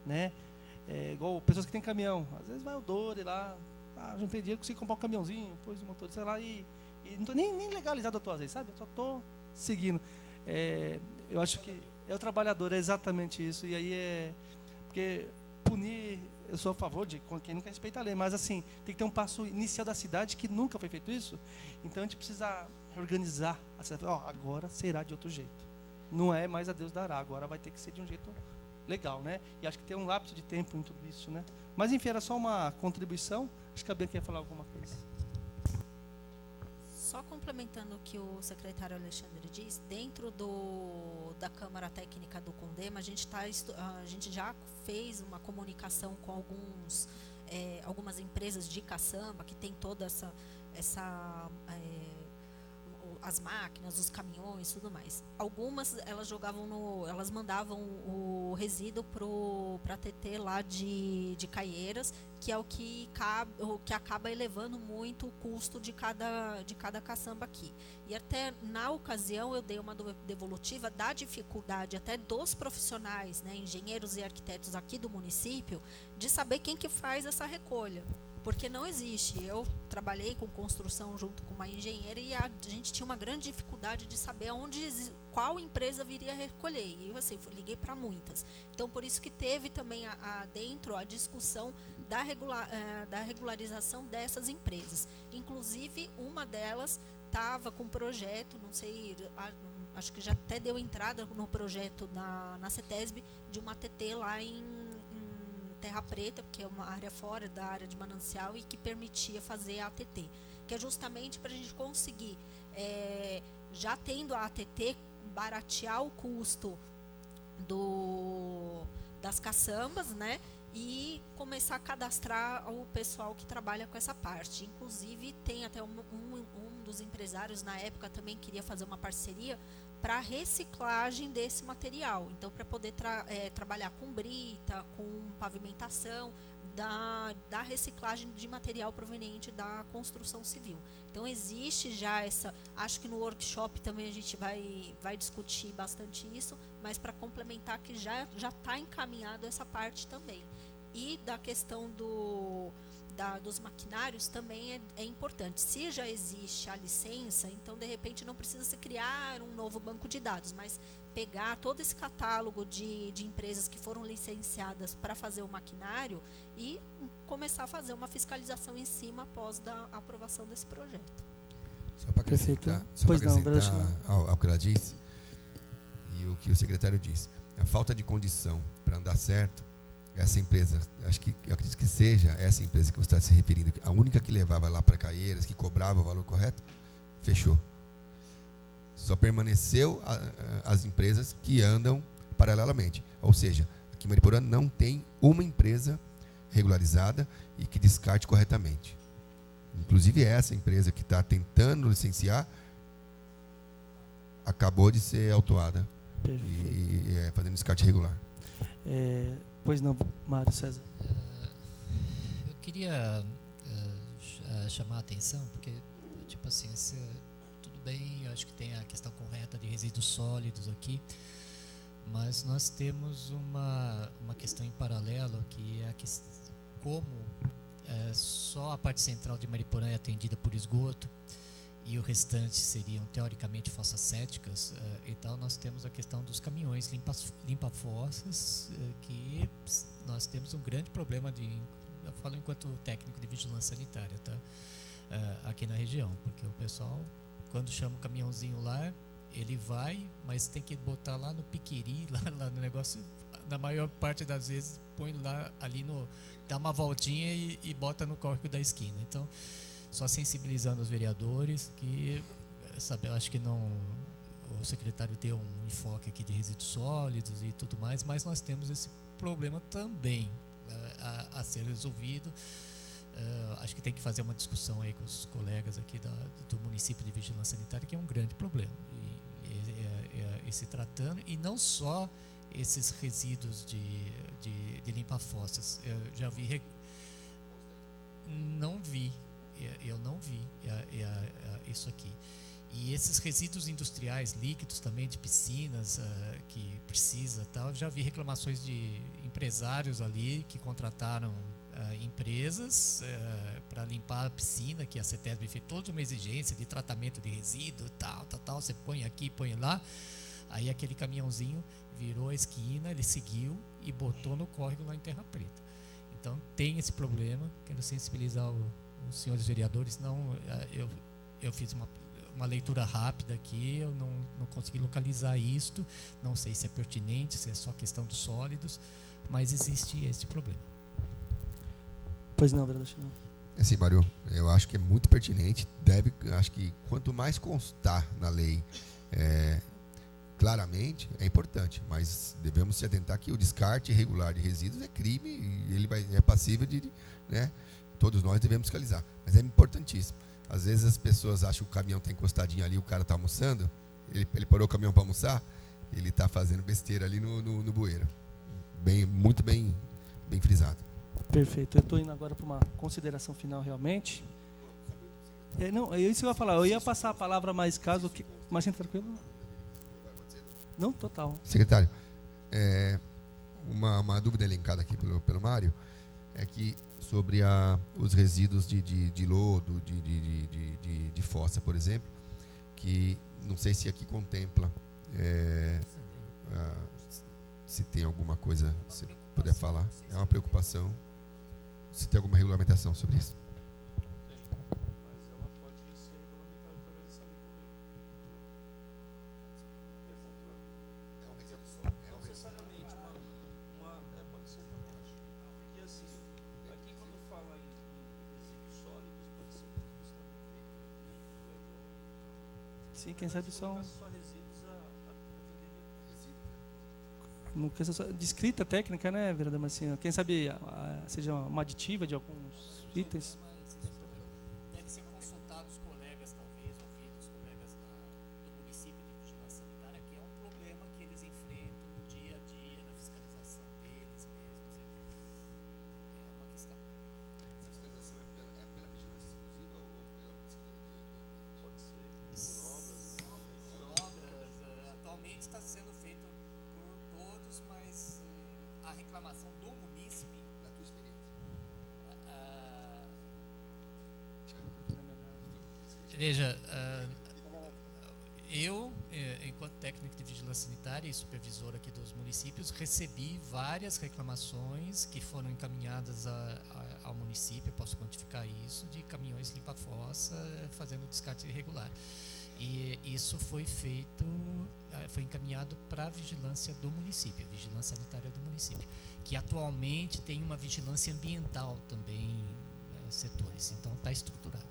né? Igual pessoas que têm caminhão, às vezes vai o Dori lá, juntei dinheiro, consegui comprar um caminhãozinho, pôs o motor, sei lá, e não estou nem legalizado a tua vez, sabe? Eu só estou seguindo. eu acho que é o trabalhador, é exatamente isso. E aí porque punir, eu sou a favor de quem nunca respeita a lei, mas assim, tem que ter um passo inicial da cidade que nunca foi feito isso. Então a gente precisa reorganizar a cidade. Agora será de outro jeito. Não é mais a Deus dará, agora vai ter que ser de um jeito legal, né? E acho que tem um lapso de tempo em tudo isso, né? Mas enfim, era só uma contribuição. Acho que a Bia quer falar alguma coisa. Só complementando o que o secretário Alexandre disse, dentro da Câmara Técnica do CONDEMA, a gente já fez uma comunicação com algumas empresas de caçamba que tem toda as máquinas, os caminhões, tudo mais. Algumas elas mandavam o resíduo para a TT lá de Caieiras, que é o que acaba elevando muito o custo de cada caçamba aqui. E até na ocasião eu dei uma devolutiva da dificuldade até dos profissionais, né, engenheiros e arquitetos aqui do município, de saber quem que faz essa recolha. Porque não existe. Eu trabalhei com construção junto com uma engenheira e a gente tinha uma grande dificuldade de saber qual empresa viria recolher. E assim, liguei para muitas. Então, por isso que teve também dentro a discussão da regularização dessas empresas. Inclusive, uma delas estava com um projeto, não sei, acho que já até deu entrada no projeto na CETESB, de uma TT lá em Terra Preta, que é uma área fora da área de manancial e que permitia fazer a ATT, que é justamente para a gente conseguir, já tendo a ATT, baratear o custo das caçambas, né, e começar a cadastrar o pessoal que trabalha com essa parte. Inclusive, tem até um dos empresários na época também queria fazer uma parceria para reciclagem desse material. Então, para poder trabalhar com brita, com pavimentação, da reciclagem de material proveniente da construção civil. Então, existe já acho que no workshop também a gente vai discutir bastante isso, mas para complementar que já está encaminhado essa parte também. E da questão dos maquinários também é importante. Se já existe a licença, então de repente não precisa se criar um novo banco de dados, mas pegar todo esse catálogo de empresas que foram licenciadas para fazer o maquinário e começar a fazer uma fiscalização em cima após a aprovação desse projeto. Só para acrescentar, ao que ela disse e o que o secretário disse, a falta de condição para andar certo, essa empresa, eu acredito que seja essa empresa que você está se referindo, a única que levava lá para Caieiras, que cobrava o valor correto, fechou. Só permaneceu as empresas que andam paralelamente. Ou seja, aqui em Mariporã não tem uma empresa regularizada e que descarte corretamente. Inclusive essa empresa que está tentando licenciar acabou de ser autuada e fazendo descarte regular. Pois não, Mário César. Eu queria chamar a atenção, porque, tipo assim, tudo bem, eu acho que tem a questão correta de resíduos sólidos aqui, mas nós temos uma questão em paralelo, que é como só a parte central de Mariporã é atendida por esgoto, e o restante seriam, teoricamente, fossas céticas. Então, nós temos a questão dos caminhões limpa-fossas, que nós temos um grande problema eu falo enquanto técnico de vigilância sanitária, tá? Aqui na região, porque o pessoal, quando chama o caminhãozinho lá, ele vai, mas tem que botar lá no piquiri, lá no negócio, na maior parte das vezes, põe lá, dá uma voltinha e bota no córrego da esquina. Então, só sensibilizando os vereadores que, eu acho que o secretário deu um enfoque aqui de resíduos sólidos e tudo mais, mas nós temos esse problema também a ser resolvido. Acho que tem que fazer uma discussão aí com os colegas aqui do município de vigilância sanitária, que é um grande problema. E se tratando, e não só esses resíduos de limpa-fossas. Eu já vi, eu não vi isso aqui. E esses resíduos industriais líquidos também de piscinas que precisa tal, já vi reclamações de empresários ali que contrataram empresas para limpar a piscina, que a CETESB fez toda uma exigência de tratamento de resíduo, tal, você põe aqui, põe lá. Aí aquele caminhãozinho virou a esquina, ele seguiu e botou no córrego lá em Terra Preta. Então tem esse problema, quero sensibilizar os senhores vereadores. Não, eu fiz uma leitura rápida aqui, eu não consegui localizar isto, não sei se é pertinente, se é só questão dos sólidos, mas existe esse problema. Pois não, vereador Chinão. Assim, Mário, eu acho que é muito pertinente. Acho que quanto mais constar na lei, claramente, é importante, mas devemos se atentar que o descarte irregular de resíduos é crime e ele é passível de, né, todos nós devemos fiscalizar. Mas é importantíssimo. Às vezes as pessoas acham que o caminhão está encostadinho ali, o cara está almoçando, ele parou o caminhão para almoçar, ele está fazendo besteira ali no bueiro. Muito bem frisado. Perfeito. Eu estou indo agora para uma consideração final realmente. Não, é isso que eu ia falar. Eu ia passar a palavra, mas caso que... Mas tranquilo? Não, total. Secretário, uma dúvida elencada aqui pelo Mário é que sobre os resíduos de lodo, de fossa, por exemplo, que não sei se aqui contempla, se tem alguma coisa, se puder falar, é uma preocupação, se tem alguma regulamentação sobre isso. Sim, quem sabe só não questão só de escrita técnica, né, vereador Marcinho? Quem sabe seja uma aditiva de alguns itens. Deve ser consultado os colegas, talvez, ouvir os colegas do município de vigilância sanitária, que é um problema que eles enfrentam no dia a dia, na fiscalização deles mesmos. É uma questão. A fiscalização é pela vigilância exclusiva ou pela pode ser obras atualmente está sendo feito por todos, mas a reclamação do munícipe, na tua experiência? Veja, eu, enquanto técnico de vigilância sanitária e supervisor aqui dos municípios, recebi várias reclamações que foram encaminhadas ao município, posso quantificar isso, de caminhões limpa-fossa fazendo descarte irregular. E isso foi encaminhado para a vigilância do município, a vigilância sanitária do município, que atualmente tem uma vigilância ambiental também, setores, então está estruturado.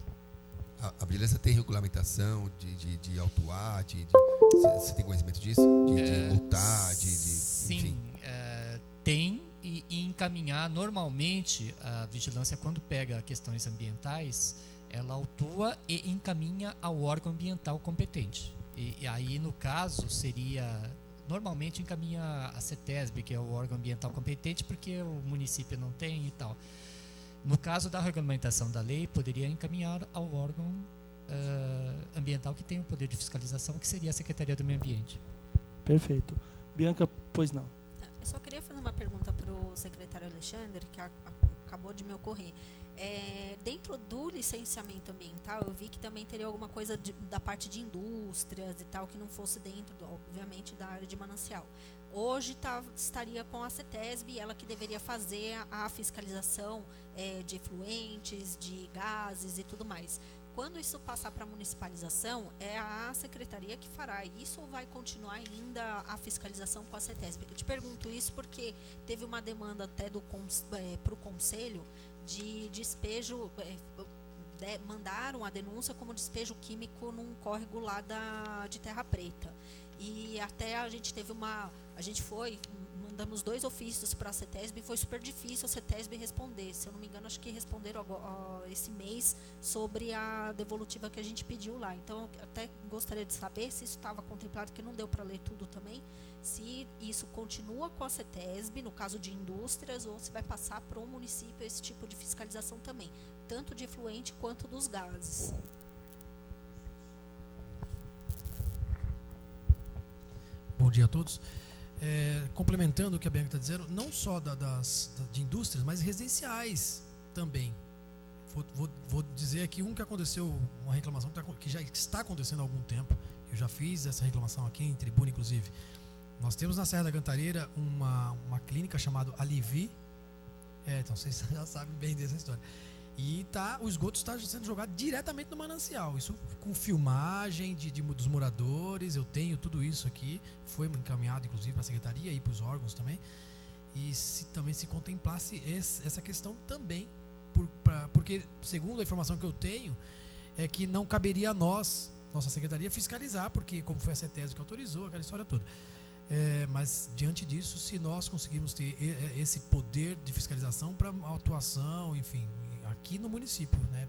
A vigilância tem regulamentação de autuar, você tem conhecimento disso? De multar, Sim, enfim. Tem e encaminhar. Normalmente, a vigilância, quando pega questões ambientais, ela autua e encaminha ao órgão ambiental competente. E aí, no caso, normalmente encaminha a CETESB, que é o órgão ambiental competente, porque o município não tem e tal. No caso da regulamentação da lei, poderia encaminhar ao órgão ambiental que tem o poder de fiscalização, que seria a Secretaria do Meio Ambiente. Perfeito. Bianca, pois não. Eu só queria fazer uma pergunta para o secretário Alexandre, que acabou de me ocorrer. Dentro do licenciamento ambiental, eu vi que também teria alguma coisa da parte de indústrias e tal, que não fosse dentro, obviamente, da área de manancial. Hoje estaria com a CETESB, ela que deveria fazer a fiscalização de efluentes, de gases e tudo mais. Quando isso passar para a municipalização, é a secretaria que fará isso ou vai continuar ainda a fiscalização com a CETESB? Eu te pergunto isso porque teve uma demanda até para o conselho de despejo, mandaram a denúncia como despejo químico num córrego lá de Terra Preta. E até a gente mandamos 2 ofícios para a CETESB e foi super difícil a CETESB responder. Se eu não me engano, acho que responderam esse mês sobre a devolutiva que a gente pediu lá. Então, eu até gostaria de saber se isso estava contemplado, que não deu para ler tudo também, se isso continua com a CETESB, no caso de indústrias, ou se vai passar para o município esse tipo de fiscalização também, tanto de efluente quanto dos gases. Bom dia a todos. Complementando o que a Bianca está dizendo, não só de indústrias, mas residenciais também. Vou dizer aqui que aconteceu, uma reclamação que já está acontecendo há algum tempo. Eu já fiz essa reclamação aqui em tribuna, inclusive. Nós temos na Serra da Cantareira uma clínica chamada Alivi. Então vocês já sabem bem dessa história. E o esgoto está sendo jogado diretamente no manancial. Isso com filmagem dos moradores. Eu tenho tudo isso aqui. Foi encaminhado, inclusive, para a secretaria e para os órgãos também. E também se contemplasse essa questão também. Porque, segundo a informação que eu tenho, é que não caberia a nós, nossa secretaria, fiscalizar, porque como foi a CETESB que autorizou, aquela história toda. Mas, diante disso, se nós conseguirmos ter esse poder de fiscalização para atuação, enfim, aqui no município, né?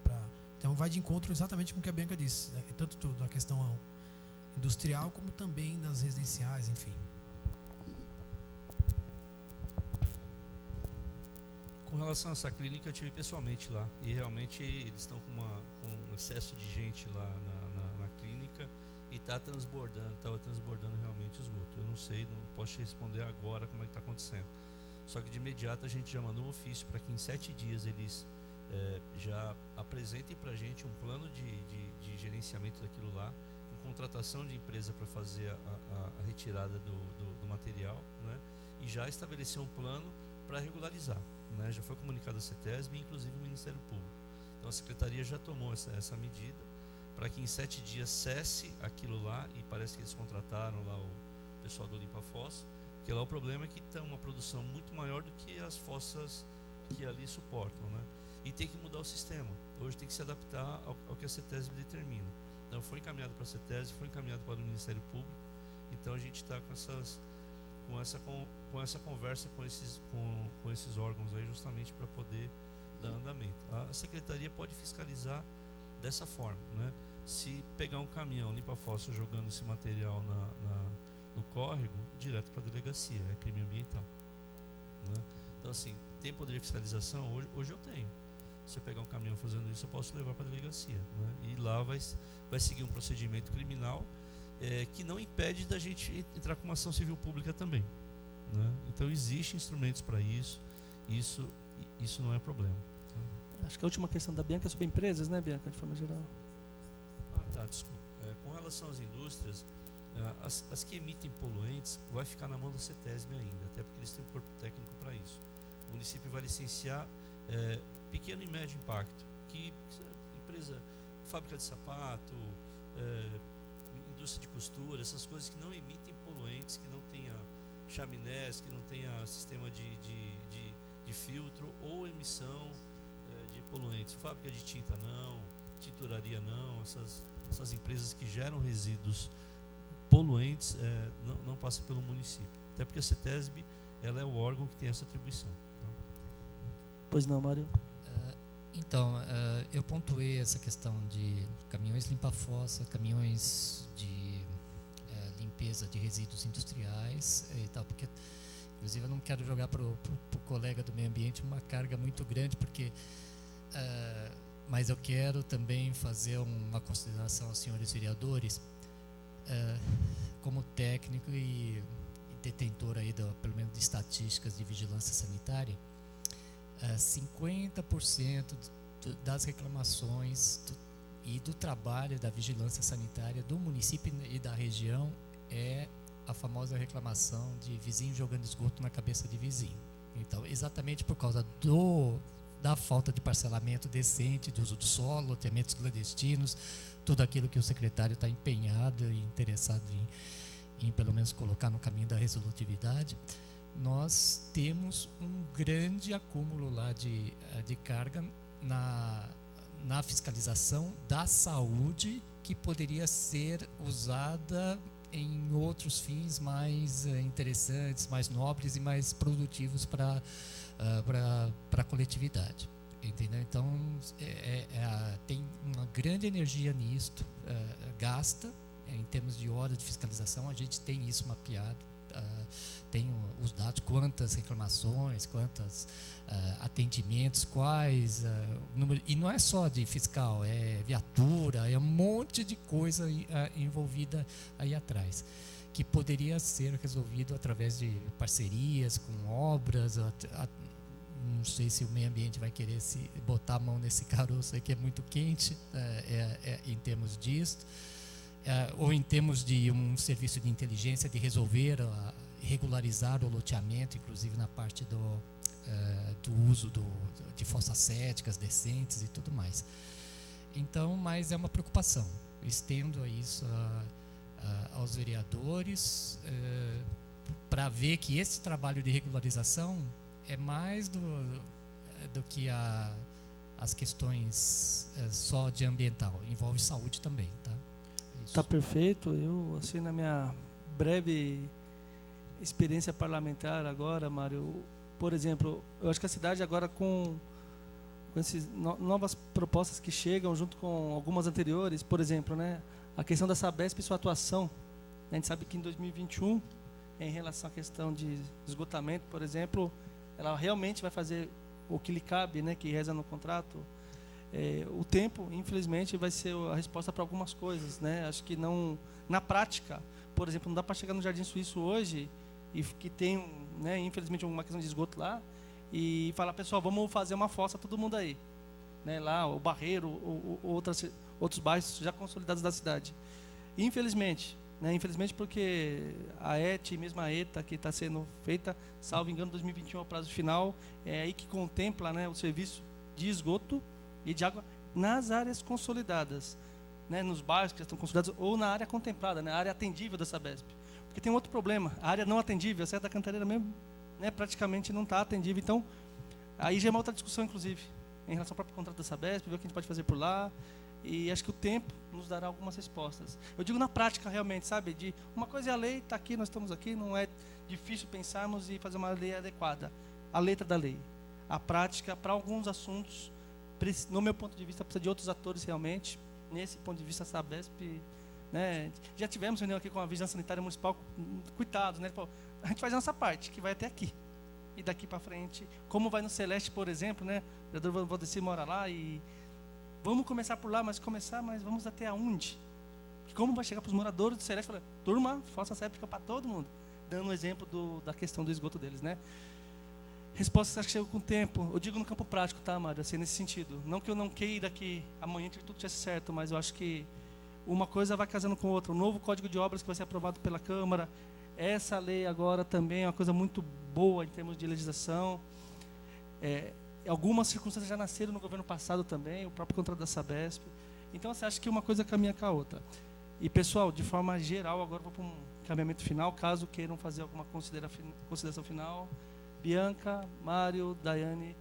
Então vai de encontro exatamente com o que a Bianca disse, né? Tanto da questão industrial como também das residenciais, enfim. Com relação a essa clínica, eu estive pessoalmente lá e realmente eles estão com um excesso de gente lá na clínica e estava transbordando realmente o esgoto. Eu não sei, não posso te responder agora como é que está acontecendo. Só que de imediato a gente já mandou um ofício para que em 7 dias eles já apresentem para a gente um plano de gerenciamento daquilo lá, com contratação de empresa para fazer a retirada do material, né? E já estabelecer um plano para regularizar. Né, já foi comunicado a CETESB e inclusive o Ministério Público. Então a Secretaria já tomou essa medida para que em 7 dias cesse aquilo lá, e parece que eles contrataram lá o pessoal do Limpa Fossa, porque lá o problema é que tem uma produção muito maior do que as fossas que ali suportam, né? E tem que mudar o sistema. Hoje tem que se adaptar ao que a CETESB determina. Então foi encaminhado para a CETESB, foi encaminhado para o Ministério Público. Então a gente está com essa conversa com esses órgãos aí, justamente para poder dar andamento. A secretaria pode fiscalizar dessa forma, né? Se pegar um caminhão limpa-fossa jogando esse material no córrego, direto para a delegacia, é crime ambiental, né? Então assim, tem poder de fiscalização? Hoje eu tenho. Se eu pegar um caminhão fazendo isso, eu posso levar para a delegacia, né? E lá vai seguir um procedimento criminal que não impede da gente entrar com uma ação civil pública também, né? Então existem instrumentos para isso não é problema. Acho que a última questão da Bianca é sobre empresas, né, Bianca, de forma geral. Tá, desculpa. Com relação às indústrias, as que emitem poluentes vai ficar na mão da CETESB ainda, até porque eles têm um corpo técnico para isso. O município vai licenciar pequeno e médio impacto, que empresa, fábrica de sapato, indústria de costura, essas coisas que não emitem poluentes, que não tenha chaminés, que não tenha sistema de filtro ou emissão de poluentes. Fábrica de tinta não, tinturaria não, essas empresas que geram resíduos poluentes não passam pelo município. Até porque a CETESB ela é o órgão que tem essa atribuição. Pois não, Mário? Então, eu pontuei essa questão de caminhões limpa-fossa, caminhões de limpeza de resíduos industriais e tal, porque, inclusive, eu não quero jogar para o colega do meio ambiente uma carga muito grande, porque, mas eu quero também fazer uma consideração aos senhores vereadores, como técnico e detentor aí pelo menos de estatísticas de vigilância sanitária. 50% das reclamações e do trabalho da vigilância sanitária do município e da região é a famosa reclamação de vizinho jogando esgoto na cabeça de vizinho. Então, exatamente por causa da falta de parcelamento decente, do uso do solo, loteamentos clandestinos, tudo aquilo que o secretário está empenhado e interessado em pelo menos colocar no caminho da resolutividade, nós temos um grande acúmulo lá de carga na fiscalização da saúde, que poderia ser usada em outros fins mais interessantes, mais nobres e mais produtivos para a coletividade. Entendeu? Então, tem uma grande energia nisto, gasta, em termos de hora de fiscalização, a gente tem isso mapeado. Tem os dados, quantas reclamações, quantos atendimentos, quais número, e não é só de fiscal, é viatura, é um monte de coisa envolvida aí atrás, que poderia ser resolvido através de parcerias com obras, não sei se o meio ambiente vai querer se botar a mão nesse caroço aí que é muito quente, em termos disso, ou em termos de um serviço de inteligência de resolver, regularizar o loteamento, inclusive na parte do uso de fossas céticas decentes e tudo mais. Então, mas é uma preocupação. Eu estendo isso aos vereadores para ver que esse trabalho de regularização é mais do que as questões só de ambiental, envolve saúde também, tá? Tá perfeito. Eu, assim, na minha breve experiência parlamentar agora, Mário, por exemplo, eu acho que a cidade agora com essas novas propostas que chegam junto com algumas anteriores, por exemplo, né, a questão da Sabesp e sua atuação, a gente sabe que em 2021, em relação à questão de esgotamento, por exemplo, ela realmente vai fazer o que lhe cabe, né, que reza no contrato. O tempo, infelizmente, vai ser a resposta para algumas coisas, né? Acho que não, na prática, por exemplo, não dá para chegar no Jardim Suíço hoje e que tem, né, infelizmente, uma questão de esgoto lá e falar, pessoal, vamos fazer uma fossa todo mundo aí, né? Lá, o Barreiro, outros bairros já consolidados da cidade. Infelizmente, né? Infelizmente porque a ET, mesmo a ETA que está sendo feita, salvo engano, 2021 é o prazo final, é aí que contempla, né, o serviço de esgoto e de água nas áreas consolidadas, né, nos bairros que já estão consolidados ou na área contemplada, né, a área atendível da Sabesp. Porque tem um outro problema, a área não atendível, a Serra da Cantareira mesmo, né, praticamente não está atendível. Então, aí já é uma outra discussão, inclusive, em relação ao próprio contrato da Sabesp, ver o que a gente pode fazer por lá. E acho que o tempo nos dará algumas respostas. Eu digo na prática, realmente, sabe? De uma coisa é a lei, está aqui, nós estamos aqui, não é difícil pensarmos e fazer uma lei adequada. A letra da lei. A prática, para alguns assuntos, no meu ponto de vista, precisa de outros atores realmente. Nesse ponto de vista, a Sabesp, né? Já tivemos reunião aqui com a Vigilância Sanitária Municipal, coitados, né? Pô, a gente faz a nossa parte, que vai até aqui. E daqui para frente, como vai no Celeste, por exemplo, né? O vereador Valdeci mora lá e vamos começar por lá, mas vamos até aonde? Como vai chegar para os moradores do Celeste? Falar, turma, fossa séptica para todo mundo. Dando um exemplo da questão do esgoto deles, né? Respostas que chegam com o tempo. Eu digo no campo prático, tá, Mário? Assim, nesse sentido. Não que eu não queira que amanhã tudo tivesse certo, mas eu acho que uma coisa vai casando com a outra. O novo Código de Obras que vai ser aprovado pela Câmara, essa lei agora também é uma coisa muito boa em termos de legislação. Algumas circunstâncias já nasceram no governo passado também, o próprio contrato da Sabesp. Então, você acha que uma coisa caminha com a outra. E, pessoal, de forma geral, agora vou para um caminhamento final, caso queiram fazer alguma consideração final. Bianca, Mário, Daiane,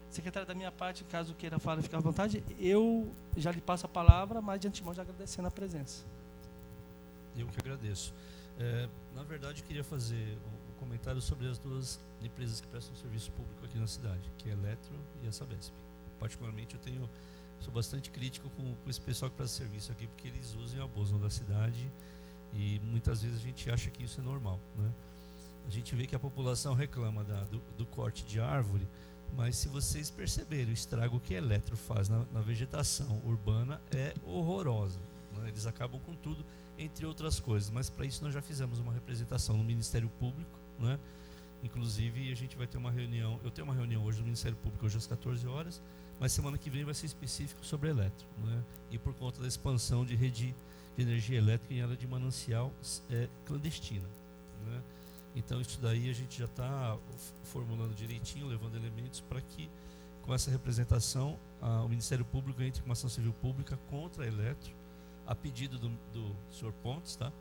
secretária da minha parte, caso queira falar, fique à vontade. Eu já lhe passo a palavra, mas de antemão já agradecendo a presença. Eu que agradeço. Na verdade, eu queria fazer um comentário sobre as duas empresas que prestam serviço público aqui na cidade, que é a Eletro e a Sabesp. Particularmente, sou bastante crítico com esse pessoal que presta serviço aqui, porque eles usam e abusam da cidade e muitas vezes a gente acha que isso é normal, né? A gente vê que a população reclama do corte de árvore, mas se vocês perceberem o estrago que a Eletro faz na vegetação urbana é horroroso, né? Eles acabam com tudo, entre outras coisas, mas para isso nós já fizemos uma representação no Ministério Público, né? Inclusive a gente vai ter uma reunião, eu tenho uma reunião hoje no Ministério Público hoje às 14 horas, mas semana que vem vai ser específico sobre a Eletro, né? E por conta da expansão de rede de energia elétrica em área de manancial clandestina, né? Então isso daí a gente já está formulando direitinho, levando elementos para que com essa representação o Ministério Público entre com uma ação civil pública contra a Eletro, a pedido do senhor Pontes, tá?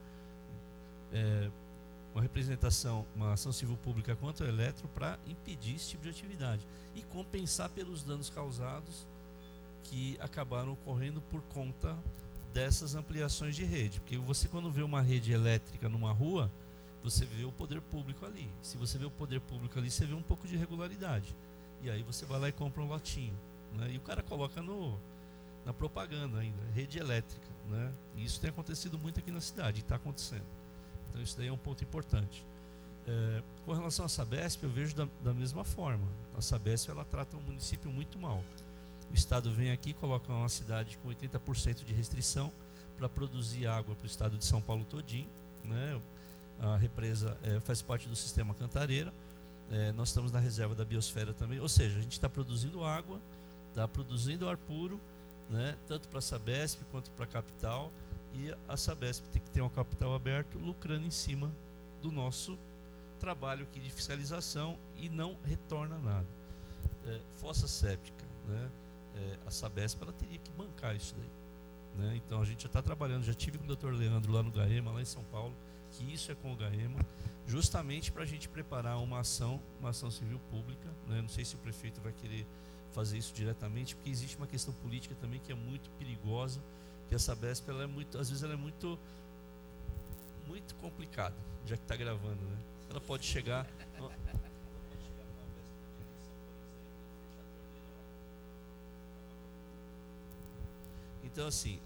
Uma ação civil pública contra a Eletro para impedir esse tipo de atividade e compensar pelos danos causados que acabaram ocorrendo por conta dessas ampliações de rede. Porque você, quando vê uma rede elétrica numa rua, você vê o poder público ali. Se você vê o poder público ali, você vê um pouco de irregularidade. E aí você vai lá e compra um lotinho, né? E o cara coloca na propaganda ainda, rede elétrica, né? E isso tem acontecido muito aqui na cidade, e está acontecendo. Então isso daí é um ponto importante. Com relação à Sabesp, eu vejo da mesma forma. A Sabesp, ela trata um município muito mal. O Estado vem aqui e coloca uma cidade com 80% de restrição para produzir água para o Estado de São Paulo todinho, né? A represa faz parte do sistema Cantareira. nós estamos na reserva da biosfera também, ou seja, a gente está produzindo água, está produzindo ar puro, né, tanto para a Sabesp quanto para a capital, e a Sabesp tem que ter um capital aberto lucrando em cima do nosso trabalho aqui de fiscalização e não retorna nada. Fossa séptica, né, a Sabesp ela teria que bancar isso daí, né? Então a gente já está trabalhando, já tive com o Dr. Leandro lá no GAEMA, lá em São Paulo, que isso é com o GAEMA, justamente para a gente preparar uma ação civil pública, né? Não sei se o prefeito vai querer fazer isso diretamente, porque existe uma questão política também que é muito perigosa, que a Sabesp, ela é muito, às vezes ela é muito complicada, já que está gravando, né? Ela pode chegar então assim,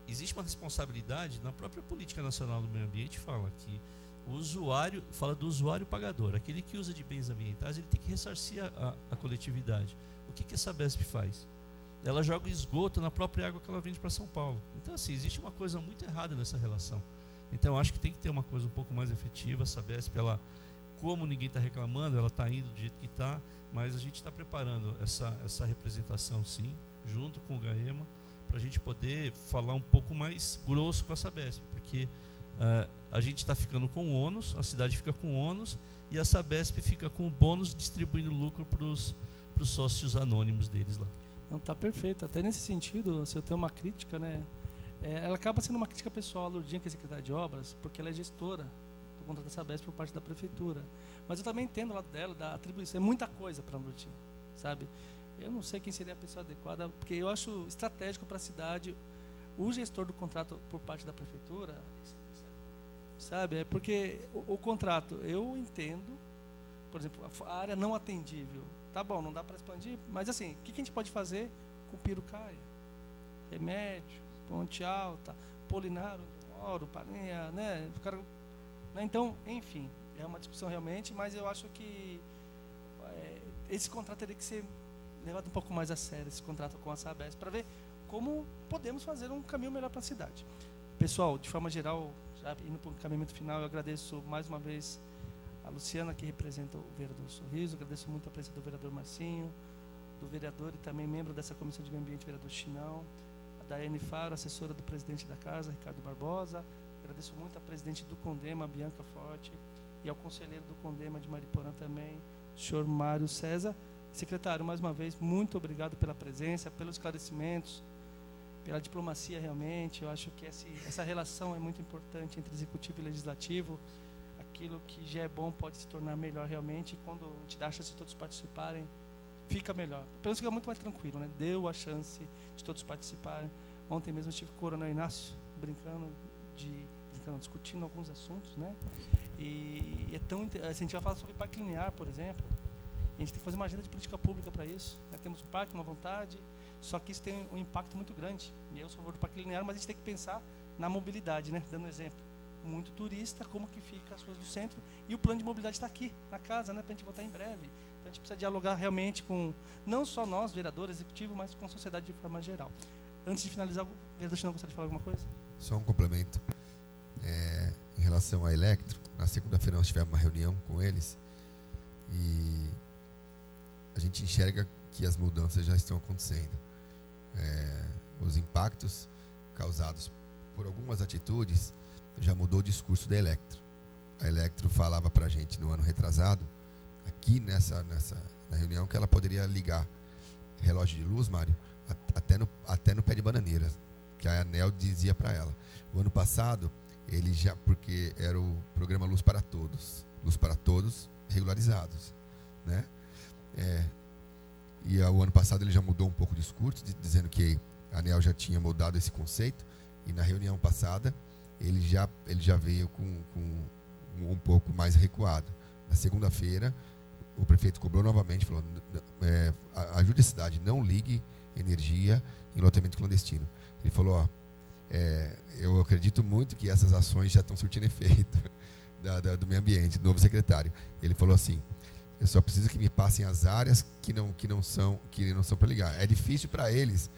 existe uma responsabilidade na própria política nacional do meio ambiente, fala que o usuário, fala do usuário pagador, aquele que usa de bens ambientais, ele tem que ressarcir a coletividade. O que a Sabesp faz? Ela joga esgoto na própria água que ela vende para São Paulo. Então assim, existe uma coisa muito errada nessa relação. Então eu acho que tem que ter uma coisa um pouco mais efetiva. A Sabesp, ela, como ninguém está reclamando, ela está indo do jeito que está, mas a gente está preparando essa representação sim, junto com o GAEMA, para a gente poder falar um pouco mais grosso com a Sabesp, porque a gente está ficando com ônus, a cidade fica com ônus e a Sabesp fica com o bônus distribuindo lucro para os sócios anônimos deles lá. Não, tá perfeito. Até nesse sentido, se eu tenho uma crítica, né, ela acaba sendo uma crítica pessoal à Lourdinha, que é secretária de obras, porque ela é gestora do contrato da Sabesp por parte da prefeitura. Mas eu também entendo o lado dela, da atribuição. É muita coisa para a Lourdinha, sabe? Eu não sei quem seria a pessoa adequada, porque eu acho estratégico para a cidade o gestor do contrato por parte da prefeitura, sabe? É porque o contrato, eu entendo, por exemplo, a área não atendível, tá bom, não dá para expandir, mas assim, o que a gente pode fazer com Pirucaia? Remédio, Ponte Alta, Polinário, Oro, Palinha, né? Então, enfim, é uma discussão realmente, mas eu acho que esse contrato teria que ser levado um pouco mais a sério, esse contrato com a Sabesp, para ver como podemos fazer um caminho melhor para a cidade. Pessoal, de forma geral, já indo para o encaminhamento final, eu agradeço mais uma vez a Luciana, que representa o vereador Sorriso, agradeço muito a presença do vereador Marcinho, do vereador e também membro dessa Comissão de Meio Ambiente, vereador Chinão, a Daiane Faro, assessora do presidente da casa, Ricardo Barbosa, agradeço muito a presidente do Condema, Bianca Forte, e ao conselheiro do Condema de Mariporã também, o senhor Mário César. Secretário, mais uma vez, muito obrigado pela presença, pelos esclarecimentos, pela diplomacia realmente. Eu acho que essa relação é muito importante entre executivo e legislativo. Aquilo que já é bom pode se tornar melhor realmente, e quando a gente dá a chance de todos participarem, fica melhor. Pelo menos fica muito mais tranquilo, né? Deu a chance de todos participarem. Ontem mesmo eu estive com o Coronel Inácio, discutindo alguns assuntos, né? E é tão interessante. A gente vai falar sobre parque linear, por exemplo. A gente tem que fazer uma agenda de política pública para isso, né? Temos um parque, uma vontade, só que isso tem um impacto muito grande. E eu sou a favor do parque linear, mas a gente tem que pensar na mobilidade, né? Dando um exemplo. Muito turista, como que fica as coisas do centro, e o plano de mobilidade está aqui, na casa, né? Para a gente votar em breve. Então a gente precisa dialogar realmente com, não só nós, vereadores, executivo, mas com a sociedade de forma geral. Antes de finalizar, o vereador Chinão gostaria de falar alguma coisa? Só um complemento. Em relação à Electro, na segunda-feira nós tivemos uma reunião com eles e a gente enxerga que as mudanças já estão acontecendo. Os impactos causados por algumas atitudes já mudou o discurso da Electro. A Electro falava para a gente no ano retrasado, aqui na reunião, que ela poderia ligar relógio de luz, Mário, até no pé de bananeira, que a ANEEL dizia para ela. O ano passado, ele já, porque era o programa Luz para Todos regularizados, né? E o ano passado ele já mudou um pouco o discurso, dizendo que a ANEEL já tinha mudado esse conceito, e na reunião passada ele já veio com um pouco mais recuado. Na segunda-feira, o prefeito cobrou novamente, falou: ajude a cidade, não ligue energia em loteamento clandestino. Ele falou: eu acredito muito que essas ações já estão surtindo efeito do meio ambiente, do novo secretário. Ele falou assim: eu só preciso que me passem as áreas que não são para ligar. É difícil para eles,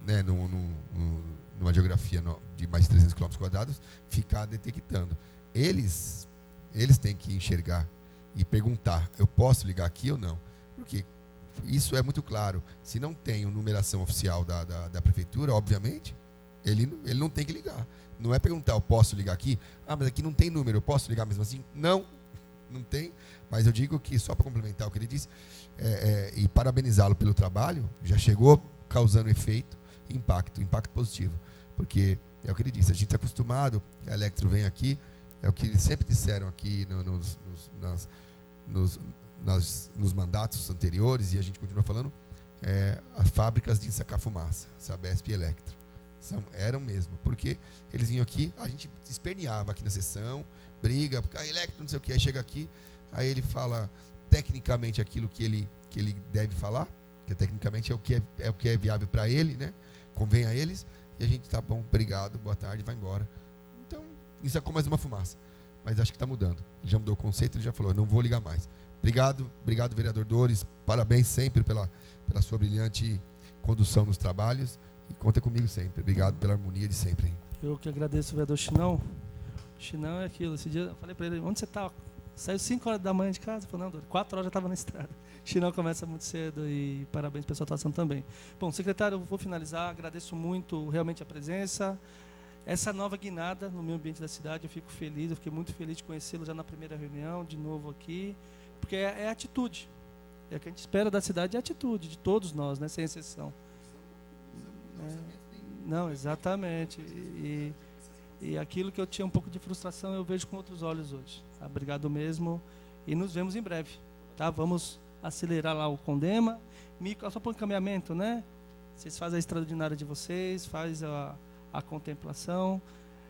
né, numa geografia de mais de 300 km², ficar detectando. Eles têm que enxergar e perguntar, eu posso ligar aqui ou não? Porque isso é muito claro. Se não tem uma numeração oficial da prefeitura, obviamente, ele não tem que ligar. Não é perguntar, eu posso ligar aqui? Ah, mas aqui não tem número, eu posso ligar mesmo assim? Não tem. Mas eu digo que, só para complementar o que ele disse, e parabenizá-lo pelo trabalho, já chegou causando efeito, impacto positivo. Porque é o que ele disse, a gente está acostumado, a Electro vem aqui, é o que eles sempre disseram aqui nos mandatos anteriores, e a gente continua falando, as fábricas de sacar fumaça, Sabesp e Electro. Eram mesmo, porque eles vinham aqui, a gente esperneava aqui na sessão, briga, porque Electro não sei o que, aí chega aqui, aí ele fala tecnicamente aquilo que ele deve falar, que tecnicamente é o que é viável para ele, né? Convém a eles, e a gente tá bom, obrigado, boa tarde, vai embora. Então, isso é como mais uma fumaça, mas acho que está mudando. Ele já mudou o conceito, ele já falou, não vou ligar mais. Obrigado, vereador Dores, parabéns sempre pela sua brilhante condução nos trabalhos, e conta comigo sempre. Obrigado pela harmonia de sempre. Eu que agradeço o vereador Chinão. Chinão é aquilo, esse dia eu falei para ele, onde você está? Saiu 5 horas da manhã de casa, falou, não, Dores, 4 horas já estava na estrada. Chinão começa muito cedo e parabéns pela sua atuação também. Bom, secretário, eu vou finalizar, agradeço muito realmente a presença. Essa nova guinada no meio ambiente da cidade, eu fico feliz, eu fiquei muito feliz de conhecê-lo já na primeira reunião, de novo aqui, porque é atitude. É o que a gente espera da cidade, é atitude, de todos nós, né, sem exceção. Não, exatamente. E aquilo que eu tinha um pouco de frustração, eu vejo com outros olhos hoje. Tá? Obrigado mesmo. E nos vemos em breve. Tá? Vamos acelerar lá o Condema. Só para o encaminhamento, né? Vocês fazem a extraordinária de vocês, faz a contemplação.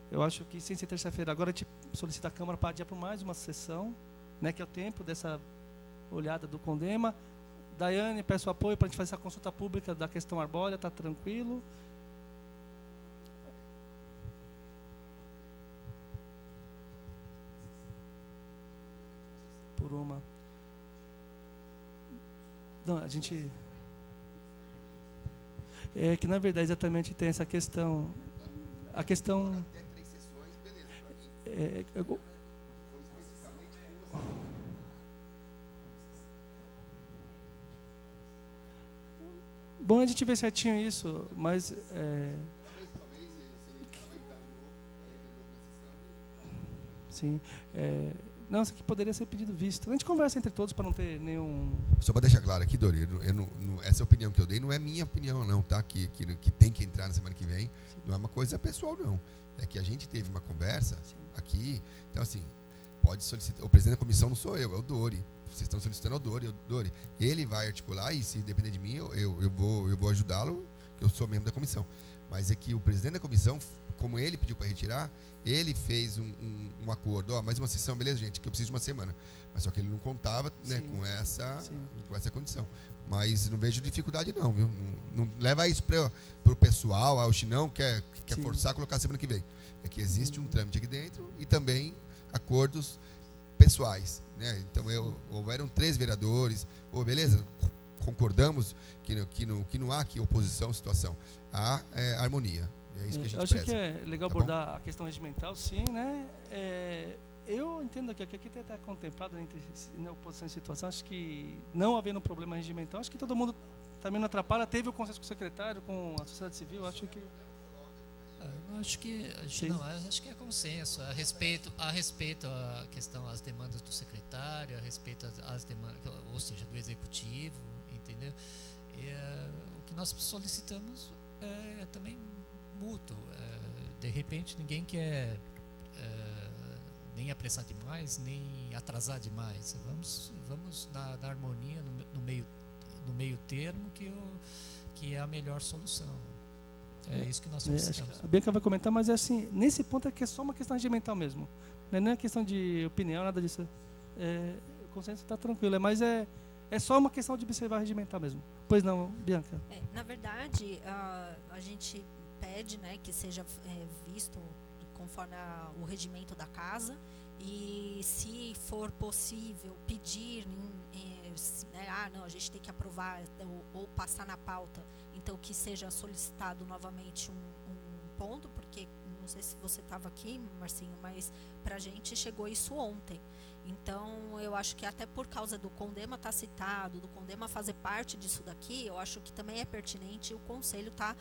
Eu acho que, sem ser terça-feira, agora a gente solicita a Câmara para adiar para mais uma sessão, né? Que é o tempo dessa olhada do Condema. Daiane, peço apoio para a gente fazer essa consulta pública da questão arbórea, está tranquilo. Por uma. Não, a gente. É que, na verdade, exatamente tem essa questão. A questão. Bom, a gente vê certinho isso, mas sim, não, isso aqui poderia ser pedido visto. A gente conversa entre todos para não ter nenhum. Só para deixar claro aqui, Dori, essa opinião que eu dei não é minha opinião, não, tá? Que tem que entrar na semana que vem. Não é uma coisa pessoal, não. É que a gente teve uma conversa aqui. Então, assim, pode solicitar. O presidente da comissão não sou eu, é o Dori. Vocês estão solicitando ao Dori. Ele vai articular e, se depender de mim, eu vou ajudá-lo, que eu sou membro da comissão. Mas é que o presidente da comissão, como ele pediu para retirar, ele fez um acordo. Mais uma sessão, beleza, gente, que eu preciso de uma semana. Mas só que ele não contava, né, com essa condição. Mas não vejo dificuldade, não, viu? Não leva isso para o pessoal, o Chinão quer forçar a colocar semana que vem. É que existe um trâmite aqui dentro e também acordos pessoais, né? Então houveram 3 vereadores, beleza, concordamos que não há aqui oposição à situação, há harmonia. É isso que a gente acho preza. Que é legal abordar a questão regimental, sim, né? Eu entendo que aqui tem até contemplado entre oposição e situação, acho que não havendo um problema regimental, acho que todo mundo também não atrapalha. Teve o consenso com o secretário, com a sociedade civil, acho que... Acho que é consenso a respeito à questão, às demandas do secretário, a respeito às demandas, ou seja, do executivo, entendeu? O que nós solicitamos é também mútuo. De repente, ninguém quer nem apressar demais, nem atrasar demais. Vamos na harmonia, no meio termo, que é a melhor solução. É isso que nós solicitamos. A Bianca vai comentar, mas assim, nesse ponto é que é só uma questão regimental mesmo. Não é questão de opinião, nada disso. O consenso está tranquilo, mas é só uma questão de observar regimental mesmo. Pois não, Bianca? Na verdade, a gente pede, né, que seja visto conforme o regimento da casa, e se for possível pedir, não, a gente tem que aprovar ou passar na pauta, então que seja solicitado novamente um ponto, porque não sei se você estava aqui, Marcinho, mas para a gente chegou isso ontem. Então, eu acho que até por causa do CONDEMA estar citado, do CONDEMA fazer parte disso daqui, eu acho que também é pertinente o Conselho estar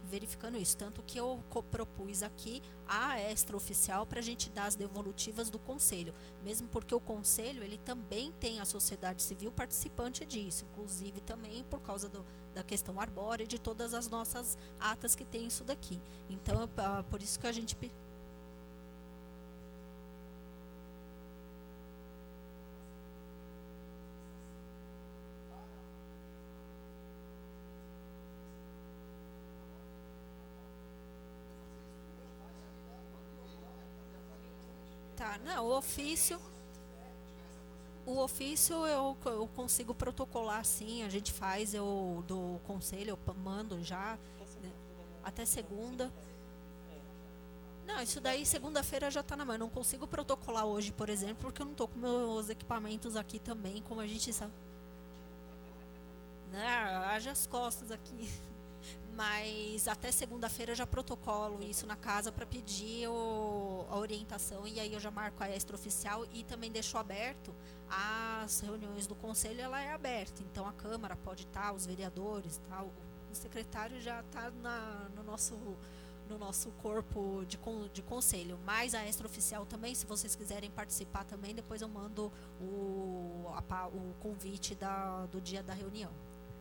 verificando isso. Tanto que eu propus aqui a extraoficial para a gente dar as devolutivas do Conselho. Mesmo porque o Conselho, ele também tem a sociedade civil participante disso, inclusive também por causa da questão arbórea e de todas as nossas atas que tem isso daqui. Então, por isso que a gente... Tá, não, o ofício eu consigo protocolar sim, a gente faz, eu do conselho, eu mando já, né, até segunda. Não, isso daí segunda-feira já tá na mão, eu não consigo protocolar hoje, por exemplo, porque eu não tô com meus equipamentos aqui também, como a gente sabe. Né, haja as costas aqui. Mas até segunda-feira eu já protocolo isso na casa para pedir a orientação, e aí eu já marco a extraoficial e também deixo aberto as reuniões do conselho, ela é aberta, então a Câmara pode estar, os vereadores, tá, o secretário já está no nosso corpo de conselho, mas a extraoficial também, se vocês quiserem participar também, depois eu mando o convite do dia da reunião.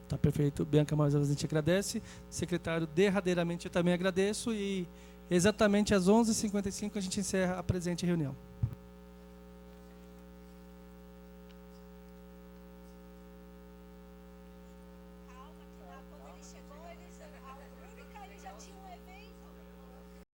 Tá perfeito. Bianca, mais uma vez a gente agradece. Secretário, derradeiramente eu também agradeço, e exatamente às 11h55 a gente encerra a presente reunião.